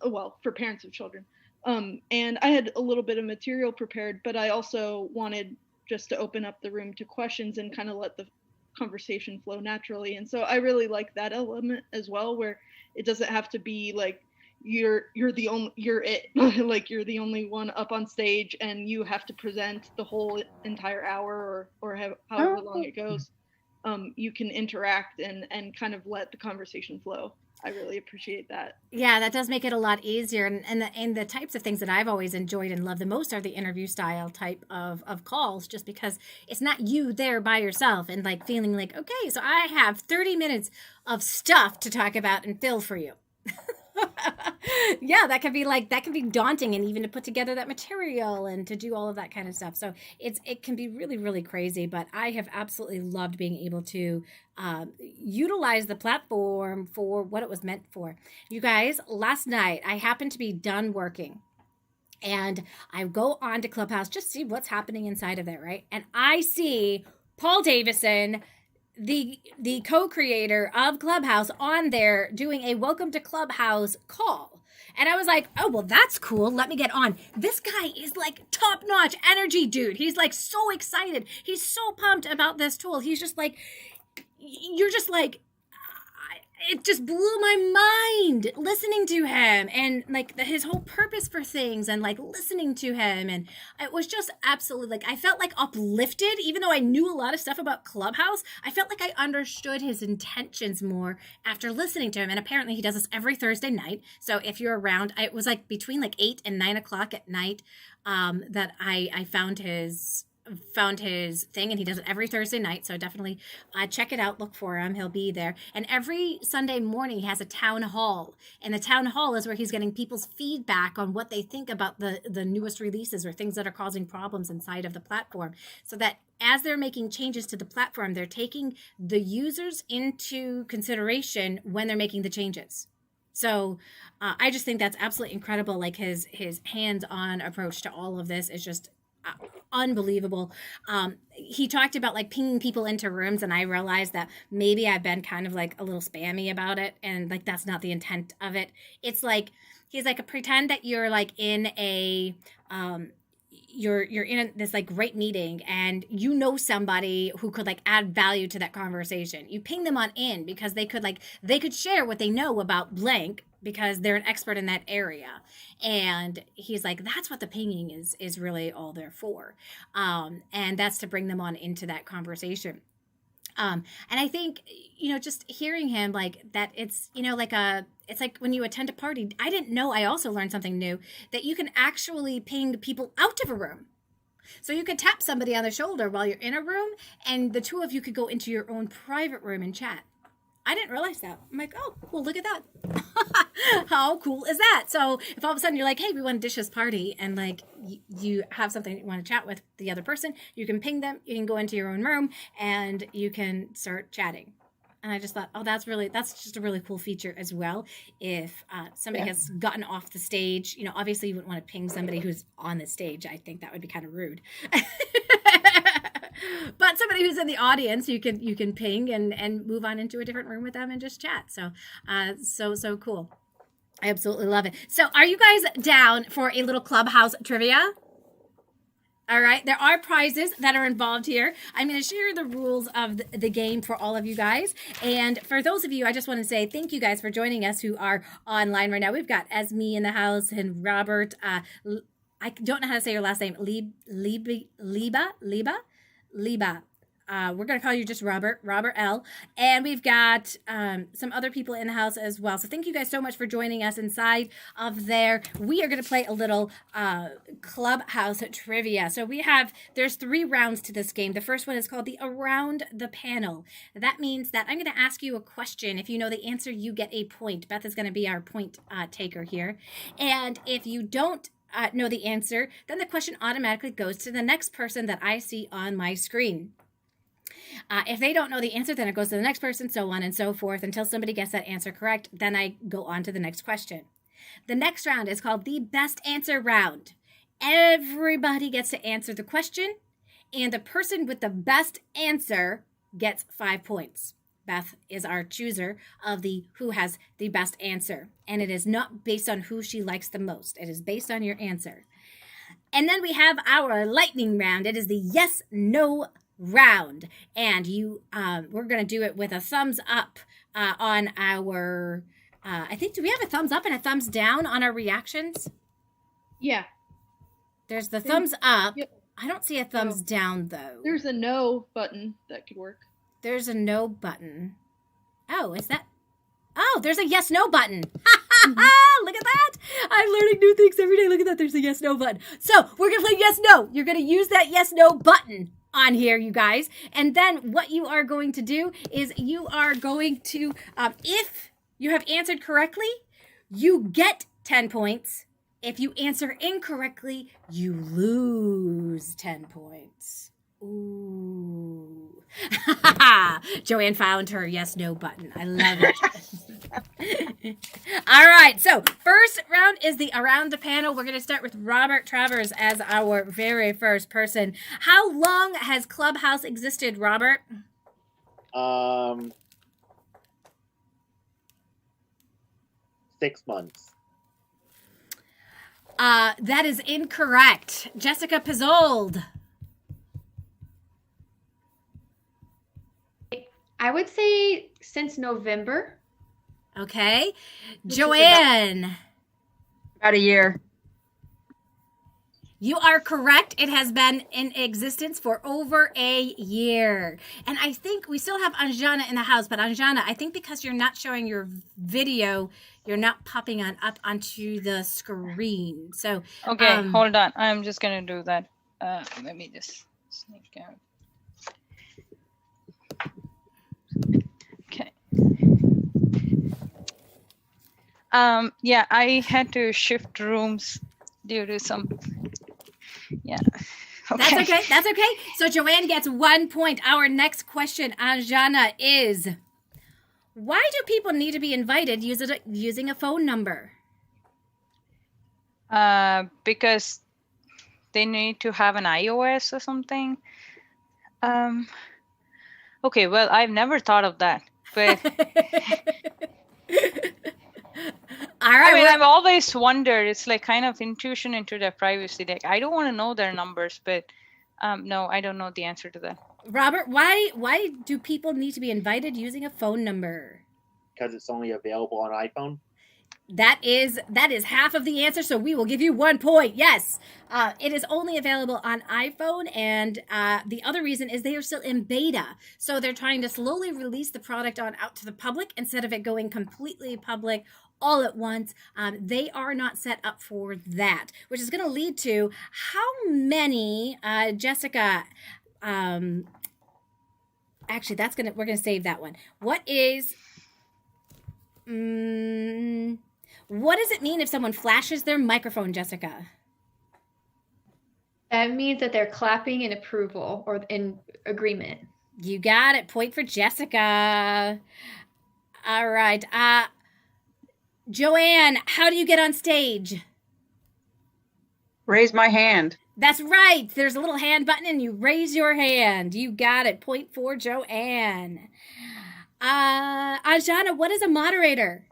S3: for parents of children. And I had a little bit of material prepared, but I also wanted just to open up the room to questions and kind of let the conversation flow naturally. And so I really like that element as well, where it doesn't have to be like you're it like you're the only one up on stage and you have to present the whole entire hour or however long it goes. You can interact and kind of let the conversation flow. I really appreciate that.
S1: Yeah, that does make it a lot easier. And the types of things that I've always enjoyed and loved the most are the interview style type of calls, just because it's not you there by yourself and like feeling like, okay, so I have 30 minutes of stuff to talk about and fill for you. Yeah, that can be daunting, and even to put together that material and to do all of that kind of stuff. So it can be really, really crazy, but I have absolutely loved being able to utilize the platform for what it was meant for. You guys, last night I happened to be done working, and I go on to Clubhouse just to see what's happening inside of there, right? And I see Paul Davison, the co-creator of Clubhouse, on there doing a welcome to Clubhouse call. And I was like, oh, well, that's cool. Let me get on. This guy is like top-notch energy, dude. He's like so excited. He's so pumped about this tool. He's just like, you're just like, it just blew my mind listening to him, and like his whole purpose for things, and like listening to him. And it was just absolutely like, I felt like uplifted, even though I knew a lot of stuff about Clubhouse. I felt like I understood his intentions more after listening to him. And apparently he does this every Thursday night. So if you're around, it was like between like 8 and 9 o'clock at night that I found his thing, and he does it every Thursday night. So definitely check it out, look for him, he'll be there. And every Sunday morning he has a town hall, and the town hall is where he's getting people's feedback on what they think about the newest releases or things that are causing problems inside of the platform, so that as they're making changes to the platform, they're taking the users into consideration when they're making the changes. So I just think that's absolutely incredible. Like his hands-on approach to all of this is just unbelievable. He talked about like pinging people into rooms, and I realized that maybe I've been kind of like a little spammy about it, and like that's not the intent of it. It's like he's like, pretend that you're like in a you're in this like great meeting, and you know somebody who could like add value to that conversation. You ping them on in because they could share what they know about blank, because they're an expert in that area. And he's like, that's what the pinging is really all there for. And that's to bring them on into that conversation. And I think, just hearing him like that, it's, it's like when you attend a party. I didn't know, I also learned something new, that you can actually ping people out of a room. So you could tap somebody on the shoulder while you're in a room, and the two of you could go into your own private room and chat. I didn't realize that. I'm like, oh, well, look at that. How cool is that? So if all of a sudden you're like, hey, we want to dish this party, and like you have something you want to chat with the other person, you can ping them, you can go into your own room, and you can start chatting. And I just thought, oh, that's just a really cool feature as well. If somebody has gotten off the stage, obviously you wouldn't want to ping somebody who's on the stage. I think that would be kind of rude. But somebody who's in the audience, you can ping and move on into a different room with them and just chat. So, so cool. I absolutely love it. So are you guys down for a little Clubhouse trivia? All right. There are prizes that are involved here. I'm going to share the rules of the game for all of you guys. And for those of you, I just want to say thank you guys for joining us who are online right now. We've got Esme in the house and Robert. I don't know how to say your last name. Liba. We're going to call you just Robert L. And we've got some other people in the house as well. So thank you guys so much for joining us inside of there. We are going to play a little Clubhouse Trivia. So there's 3 rounds to this game. The first one is called the Around the Panel. That means that I'm going to ask you a question. If you know the answer, you get a point. Beth is going to be our point taker here. And if you don't know the answer, then the question automatically goes to the next person that I see on my screen. If they don't know the answer, then it goes to the next person, so on and so forth, until somebody gets that answer correct. Then I go on to the next question. The next round is called the Best Answer Round. Everybody gets to answer the question, and the person with the best answer gets 5 points. Beth is our chooser of who has the best answer. And it is not based on who she likes the most. It is based on your answer. And then we have our lightning round. It is the yes-no round. And we're going to do it with a thumbs up on our, I think, do we have a thumbs up and a thumbs down on our reactions?
S3: Yeah.
S1: There's the thumbs up.
S3: Yep.
S1: I don't see a thumbs down, though.
S3: There's a no button that could work.
S1: There's a no button. Oh, is that? Oh, there's a yes-no button. Look at that. I'm learning new things every day. Look at that. There's a yes-no button. So we're going to play yes-no. You're going to use that yes-no button on here, you guys. And then what you are going to do is you are going to, if you have answered correctly, you get 10 points. If you answer incorrectly, you lose 10 points. Ooh. Joanne found her yes-no button. I love it. All right. So first round is the Around the Panel. We're going to start with Robert Travers as our very first person. How long has Clubhouse existed, Robert?
S2: 6 months.
S1: That is incorrect. Jessica Pizzold.
S5: I would say since November.
S1: Okay. Joanne.
S6: About a year.
S1: You are correct. It has been in existence for over a year. And I think we still have Anjana in the house, but Anjana, I think because you're not showing your video, you're not popping up onto the screen. So
S4: okay, hold on. I'm just gonna do that. Let me just sneak out. Okay. Yeah, I had to shift rooms due to some. Yeah. Okay.
S1: That's okay. So Joanne gets 1 point. Our next question, Anjana, is why do people need to be invited using a phone number?
S4: Because they need to have an iOS or something. Okay, well, I've never thought of that, but
S1: all right.
S4: I mean, I've always wondered. It's like kind of intrusion into their privacy. Like, I don't want to know their numbers, but no, I don't know the answer to that.
S1: Robert, why do people need to be invited using a phone number?
S2: Because it's only available on iPhone.
S1: That is half of the answer, so we will give you 1 point. Yes, it is only available on iPhone, and the other reason is they are still in beta, so they're trying to slowly release the product out to the public instead of it going completely public all at once. They are not set up for that, which is going to lead to how many, Jessica. Actually, we're gonna save that one. What does it mean if someone flashes their microphone, Jessica?
S5: That means that they're clapping in approval or in agreement.
S1: You got it. Point for Jessica. All right. Joanne, how do you get on stage?
S6: Raise my hand.
S1: That's right. There's a little hand button and you raise your hand. You got it. Point for Joanne. Anjana, what is a moderator?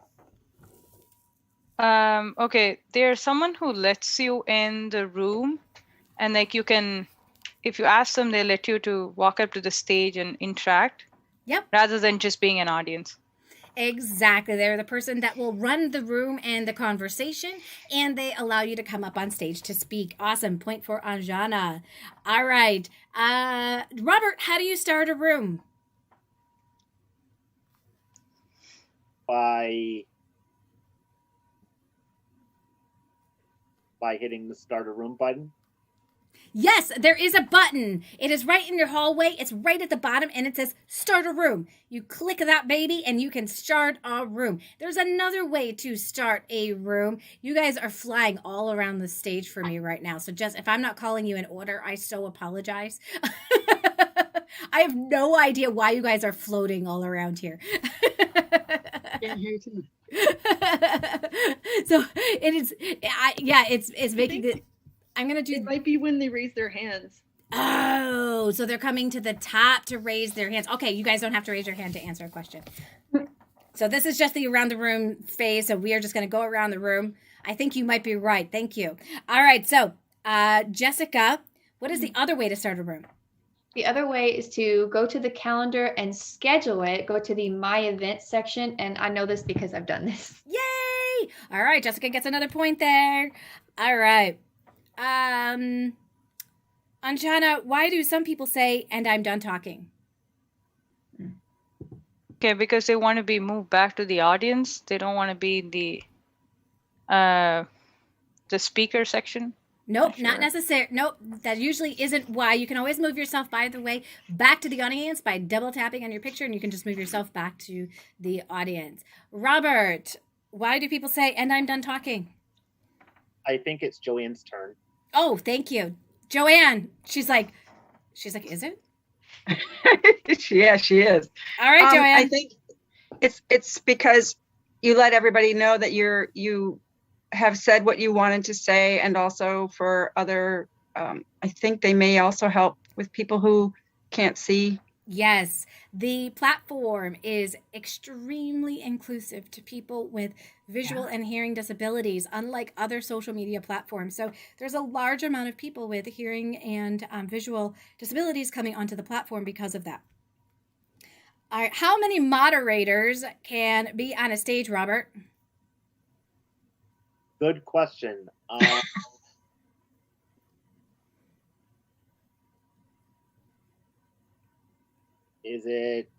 S4: Okay, there's someone who lets you in the room, and like you can, if you ask them, they let you to walk up to the stage and interact.
S1: Yep.
S4: Rather than just being an audience.
S1: Exactly. They're the person that will run the room and the conversation, and they allow you to come up on stage to speak. Awesome. Point for Anjana. All right. Robert, how do you start a room?
S2: By hitting the start a room button.
S1: Yes, there is a button. It is right in your hallway. It's right at the bottom, and it says start a room. You click that baby, and you can start a room. There's another way to start a room. You guys are flying all around the stage for me right now. So just if I'm not calling you in order, I so apologize. I have no idea why you guys are floating all around here.
S6: Can't hear you too.
S1: So it is. It's making it. I'm gonna do.
S3: It might be when they raise their hands.
S1: Oh, so they're coming to the top to raise their hands. Okay, you guys don't have to raise your hand to answer a question. So this is just the around the room phase. So we are just going to go around the room. I think you might be right. Thank you. All right. So Jessica, what is the other way to start a room?
S5: The other way is to go to the calendar and schedule it. Go to the My Events section. And I know this because I've done this.
S1: Yay! All right. Jessica gets another point there. All right. Anjana, why do some people say, and I'm done talking?
S4: Okay, because they want to be moved back to the audience. They don't want to be in the speaker section.
S1: Nope, not necessary. Nope, that usually isn't why. You can always move yourself, by the way, back to the audience by double tapping on your picture, and you can just move yourself back to the audience. Robert, why do people say, and I'm done talking?
S2: I think it's Joanne's turn.
S1: Oh, thank you. Joanne, she's like, is it?
S6: Yeah, she is.
S1: All right, Joanne.
S6: I think it's because you let everybody know that you have said what you wanted to say, and also for other, I think they may also help with people who can't see.
S1: Yes, the platform is extremely inclusive to people with visual and hearing disabilities, unlike other social media platforms. So there's a large amount of people with hearing and visual disabilities coming onto the platform because of that. All right, how many moderators can be on a stage, Robert?
S2: Good question. Is it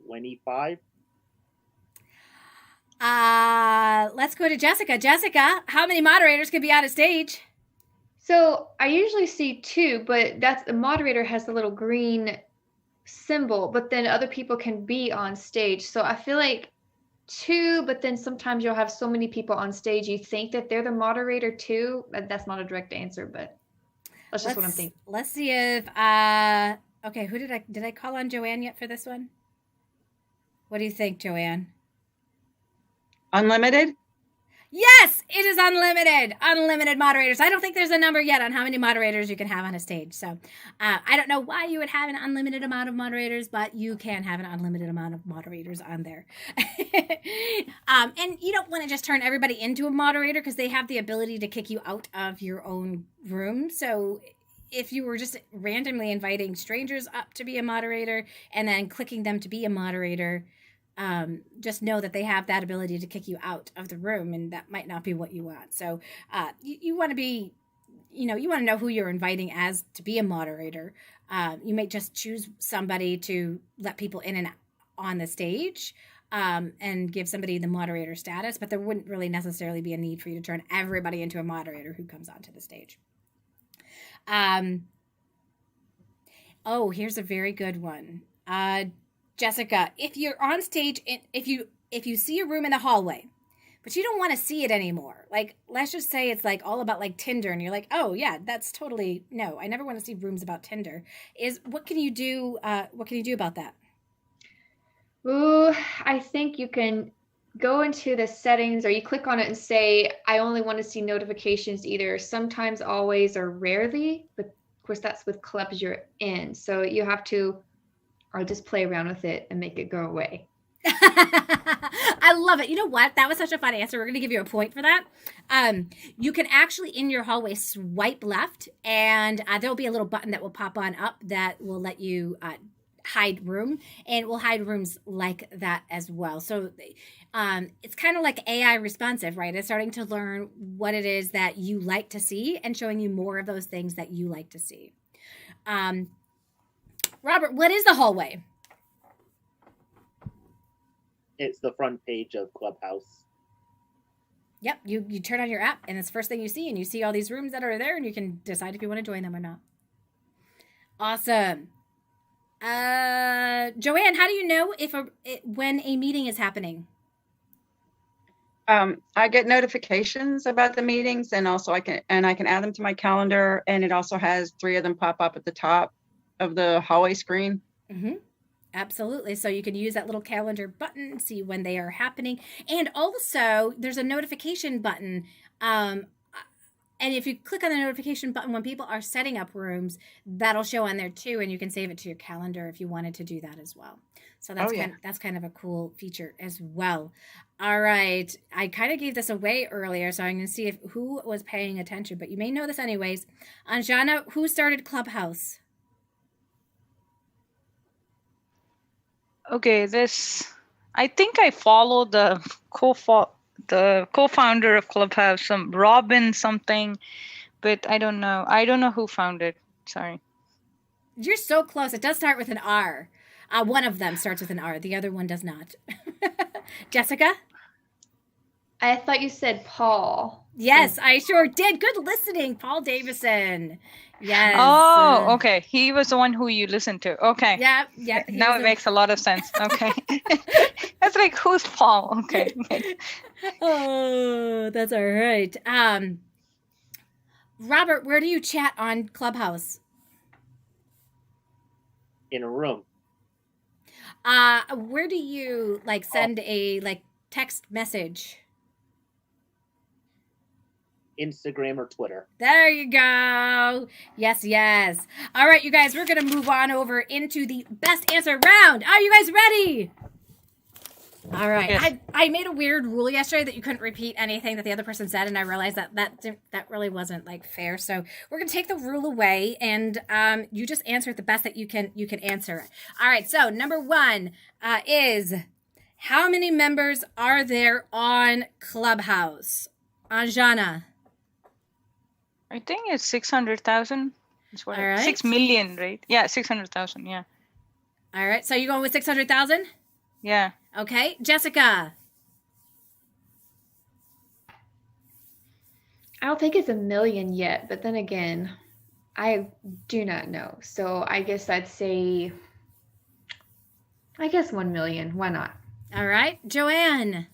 S2: 25?
S1: Let's go to Jessica. Jessica, how many moderators can be on a stage?
S5: So I usually see 2, but that's the moderator has the little green symbol, but then other people can be on stage. So I feel like 2, but then sometimes you'll have so many people on stage you think that they're the moderator too. That's not a direct answer, but that's just what I'm thinking.
S1: Let's see if okay, who did I call on Joanne yet for this one? What do you think, Joanne?
S6: Unlimited?
S1: Yes, it is unlimited. Unlimited moderators. I don't think there's a number yet on how many moderators you can have on a stage. So I don't know why you would have an unlimited amount of moderators, but you can have an unlimited amount of moderators on there. And you don't want to just turn everybody into a moderator because they have the ability to kick you out of your own room. So if you were just randomly inviting strangers up to be a moderator and then clicking them to be a moderator, just know that they have that ability to kick you out of the room, and that might not be what you want. So you want to be, you want to know who you're inviting as to be a moderator. You may just choose somebody to let people in and on the stage, and give somebody the moderator status, but there wouldn't really necessarily be a need for you to turn everybody into a moderator who comes onto the stage. Oh, here's a very good one. Jessica, if you're on stage, if you see a room in the hallway, but you don't want to see it anymore, like, let's just say it's like all about like Tinder, and you're like, oh yeah, that's totally, no, I never want to see rooms about Tinder. What can you do about that?
S5: Ooh, I think you can go into the settings, or you click on it and say, I only want to see notifications either sometimes, always, or rarely. But of course, that's with clubs you're in. So you have to, or just play around with it and make it go away.
S1: I love it. You know what? That was such a fun answer. We're going to give you a point for that. You can actually, in your hallway, swipe left, and there'll be a little button that will pop on up that will let you hide room, and we'll hide rooms like that as well. So it's kind of like AI responsive, right? It's starting to learn what it is that you like to see and showing you more of those things that you like to see. Robert, what is the hallway?
S2: It's the front page of Clubhouse.
S1: Yep, you turn on your app, and it's the first thing you see, and you see all these rooms that are there, and you can decide if you want to join them or not. Awesome. Joanne, how do you know when a meeting is happening?
S6: I get notifications about the meetings, and also I can add them to my calendar, and it also has 3 of them pop up at the top of the hallway screen.
S1: Mm-hmm. Absolutely. So you can use that little calendar button, see when they are happening. And also there's a notification button. And if you click on the notification button when people are setting up rooms, that'll show on there too. And you can save it to your calendar if you wanted to do that as well. So that's kind of a cool feature as well. All right. I kind of gave this away earlier, so I'm going to see who was paying attention, but you may know this anyways. Anjana, who started Clubhouse?
S4: Okay, I think I follow the co-founder of Clubhouse, some Robin something, but I don't know. I don't know who founded. Sorry.
S1: You're so close. It does start with an R. One of them starts with an R. The other one does not. Jessica?
S5: I thought you said Paul.
S1: Yes, I sure did. Good listening, Paul Davison. Yes.
S4: Oh, okay. He was the one who you listened to. Okay.
S1: Yeah.
S4: Now it makes a lot of sense. Okay. That's like, who's Paul? Okay.
S1: Oh, that's all right. Robert, where do you chat on Clubhouse?
S2: In a room.
S1: Where do you send a text message?
S2: Instagram or Twitter.
S1: There you go. Yes. All right, you guys, we're going to move on over into the best answer round. Are you guys ready? All right. Yes. I made a weird rule yesterday that you couldn't repeat anything that the other person said, and I realized that really wasn't fair. So we're going to take the rule away, and you just answer it the best that you can answer it. All right. So number 1 is, how many members are there on Clubhouse? Anjana.
S4: I think it's 600,000. All right. 6 million, right? Yeah, 600,000. Yeah.
S1: All right. So you're going with 600,000?
S4: Yeah.
S1: Okay. Jessica.
S5: I don't think it's 1 million yet, but then again, I do not know. So I guess I'd say, 1 million. Why not?
S1: All right. Joanne.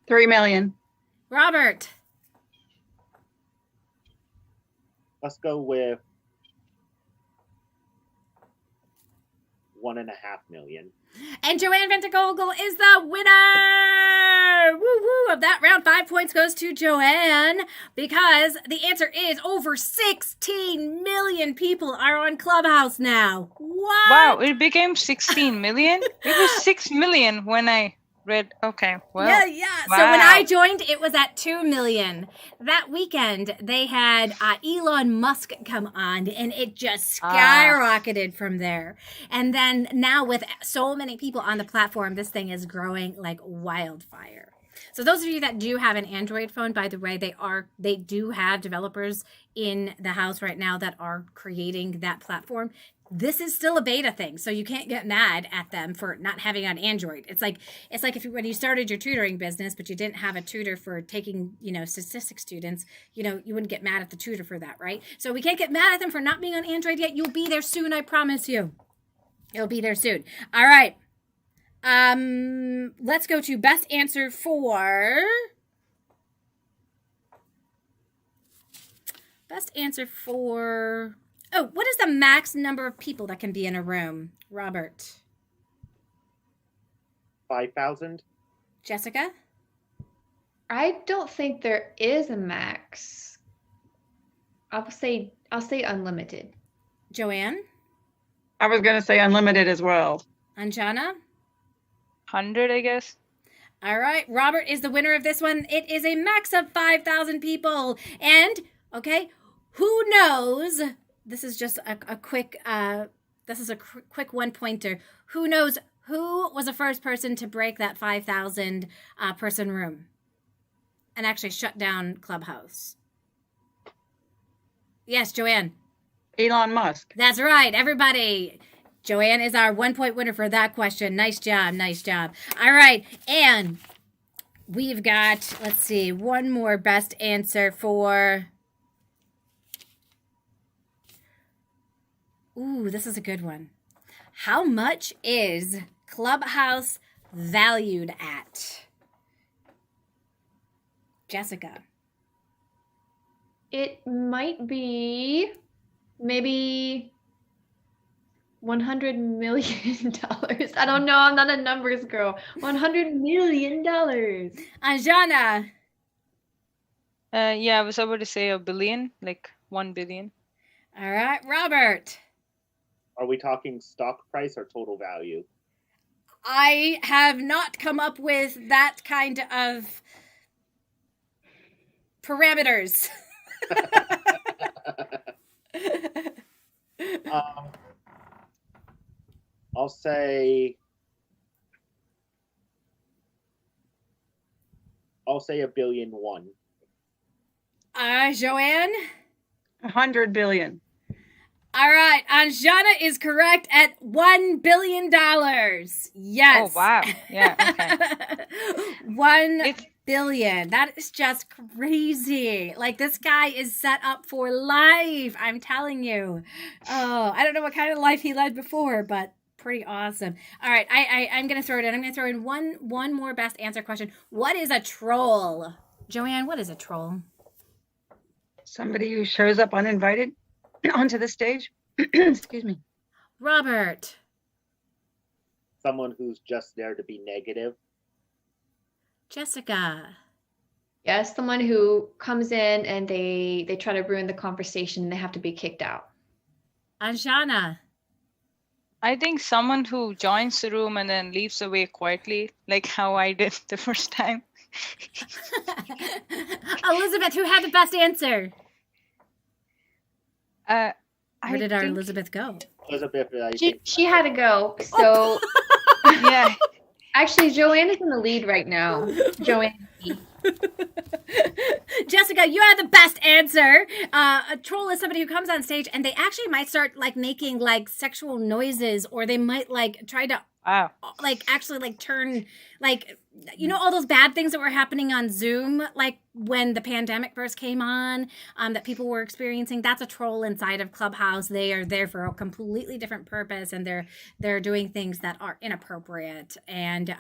S6: 3 million.
S1: Robert.
S2: Let's go with 1.5 million.
S1: And Joanne Ventigogel is the winner! Woo-woo! Of that round, 5 points goes to Joanne, because the answer is over 16 million people are on Clubhouse now. What?
S4: Wow, it became 16 million? It was 6 million when I Red. Okay. Well.
S1: Yeah. So when I
S4: Wow.
S1: joined, it was at 2 million. That weekend, they had Elon Musk come on, and it just skyrocketed from there. And then now, with so many people on the platform, this thing is growing like wildfire. So those of you that do have an Android phone, by the way, they do have developers in the house right now that are creating that platform. This is still a beta thing, so you can't get mad at them for not having on Android. It's like if when you started your tutoring business, but you didn't have a tutor for taking, statistics students, you wouldn't get mad at the tutor for that, right? So we can't get mad at them for not being on Android yet. You'll be there soon, I promise you. It'll be there soon. All right. Let's go to best answer for oh, what is the max number of people that can be in a room? Robert.
S2: 5,000.
S1: Jessica?
S5: I don't think there is a max. I'll say unlimited.
S1: Joanne?
S6: I was going to say unlimited as well.
S1: Anjana?
S4: 100, I guess.
S1: All right. Robert is the winner of this one. It is a max of 5,000 people. And, okay, who knows? This is just a quick, quick one-pointer. Who knows who was the first person to break that 5,000 person room and actually shut down Clubhouse? Yes, Joanne.
S6: Elon Musk.
S1: That's right, everybody. Joanne is our 1-point winner for that question. Nice job. All right, and we've got, let's see, one more best answer for... Ooh, this is a good one. How much is Clubhouse valued at? Jessica.
S5: It might be maybe $100 million. I don't know. I'm not a numbers girl. $100 million.
S1: Anjana.
S4: Yeah, I was about to say a billion, like 1 billion.
S1: All right, Robert.
S2: Are we talking stock price or total value?
S1: I have not come up with that kind of parameters.
S2: I'll say $1.1 billion.
S1: Joanne?
S6: 100 billion.
S1: All right, Anjana is correct at $1 billion. Yes.
S4: Oh, wow. Yeah, okay.
S1: 1 billion. That is just crazy. Like, this guy is set up for life. I'm telling you. Oh, I don't know what kind of life he led before, but pretty awesome. All right, I'm going to throw it in. I'm going to throw in one more best answer question. What is a troll? Joanne, what is a troll?
S6: Somebody who shows up uninvited onto the stage. Excuse me.
S1: Robert.
S2: Someone who's just there to be negative.
S1: Jessica.
S5: Yes, someone who comes in and they try to ruin the conversation and they have to be kicked out.
S1: Anjana.
S4: I think someone who joins the room and then leaves away quietly, like how I did the first time.
S1: Elizabeth, who had the best answer? Where did our
S4: think-
S1: Elizabeth go?
S2: Elizabeth, I think.
S5: She had to go. So
S4: Yeah.
S5: actually, Joanne is in the lead right now. Joanne.
S1: Jessica, you had the best answer. A troll is somebody who comes on stage and they actually might start like making like sexual noises, or they might like try to
S4: Wow.
S1: like actually like turn like, you know, all those bad things that were happening on Zoom, like when the pandemic first came on, that people were experiencing. That's a troll inside of Clubhouse. They are there for a completely different purpose, and they're doing things that are inappropriate. And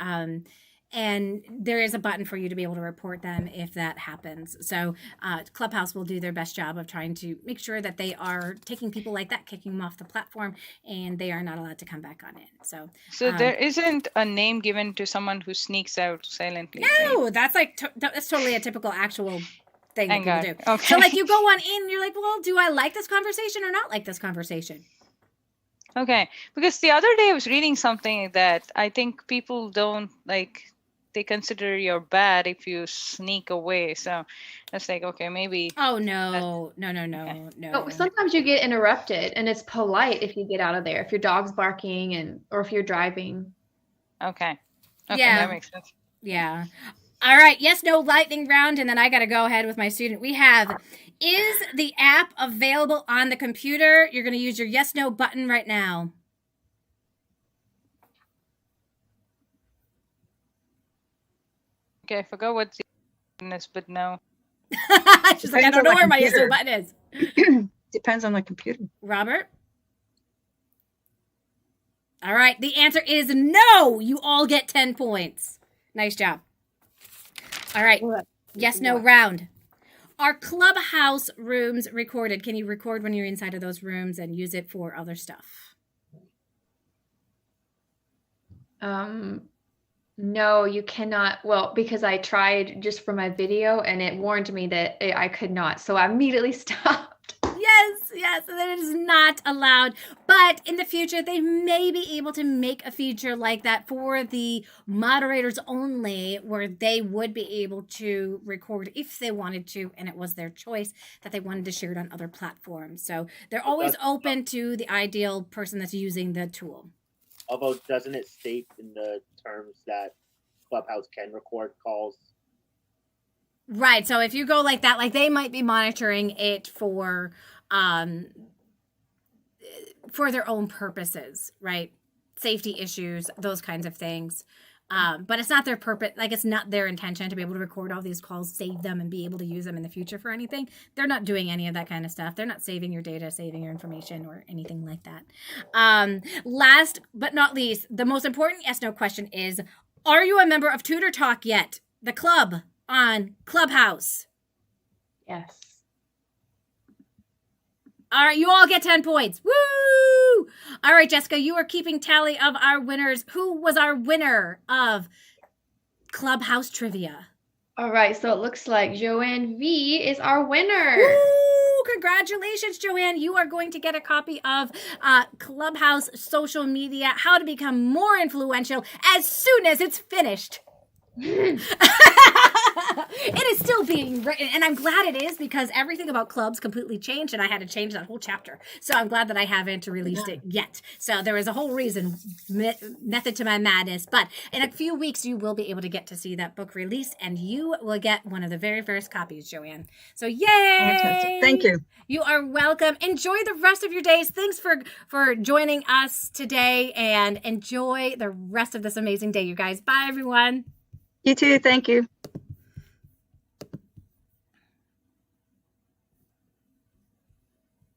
S1: there is a button for you to be able to report them if that happens. So Clubhouse will do their best job of trying to make sure that they are taking people like that, kicking them off the platform, and they are not allowed to come back on in. So
S4: There isn't a name given to someone who sneaks out silently.
S1: no,
S4: right?
S1: that's like that's totally a typical actual thing that
S4: Thank
S1: people do.
S4: God. Okay.
S1: So like you go on in, and you're like, well, do I like this conversation or not like this conversation?
S4: Okay, because the other day I was reading something that I think people don't like they consider you're bad if you sneak away. So it's like, okay, maybe.
S1: Oh no, no.
S5: Oh, sometimes you get interrupted, and it's polite if you get out of there. If your dog's barking or if you're driving.
S4: Okay. Okay,
S1: Yeah.
S4: that makes sense.
S1: Yeah. All right. Yes, no lightning round, and then I got to go ahead with my student. We have, is the app available on the computer? You're going to use your yes, no button right now.
S4: Okay, I forgot what the button is, but no.
S1: She's like, I don't know where my yes, no button is.
S6: Depends on the computer.
S1: Robert? All right. The answer is no. You all get 10 points. Nice job. All right. Yes, no round. Are Clubhouse rooms recorded? Can you record when you're inside of those rooms and use it for other stuff?
S5: No, you cannot. Well, because I tried just for my video and it warned me that I could not. So I immediately stopped.
S1: Yes, that is not allowed. But in the future, they may be able to make a feature like that for the moderators only, where they would be able to record if they wanted to, and it was their choice that they wanted to share it on other platforms. So they're always open to the ideal person that's using the tool.
S2: Although, doesn't it state in the terms that Clubhouse can record calls?
S1: Right. So if you go like that, like they might be monitoring it for their own purposes, right? Safety issues, those kinds of things. But it's not their purpose. Like, it's not their intention to be able to record all these calls, save them, and be able to use them in the future for anything. They're not doing any of that kind of stuff. They're not saving your data, saving your information, or anything like that. Last but not least, the most important yes/no question is, are you a member of Tutor Talk yet? The club on Clubhouse.
S5: Yes.
S1: All right, you all get 10 points. Woo! All right, Jessica, you are keeping tally of our winners. Who was our winner of Clubhouse Trivia?
S5: All right, so it looks like Joanne V is our winner.
S1: Woo! Congratulations, Joanne. You are going to get a copy of Clubhouse Social Media, How to Become More Influential, as soon as it's finished. It is still being written, and I'm glad it is, because everything about clubs completely changed, and I had to change that whole chapter. So I'm glad that I haven't released it yet. So there is a whole reason, method to my madness. But in a few weeks, you will be able to get to see that book released, and you will get one of the very first copies, Joanne. So yay!
S6: Fantastic. Thank you.
S1: You are welcome. Enjoy the rest of your days. Thanks for joining us today, and enjoy the rest of this amazing day, you guys. Bye, everyone.
S6: You too. Thank you.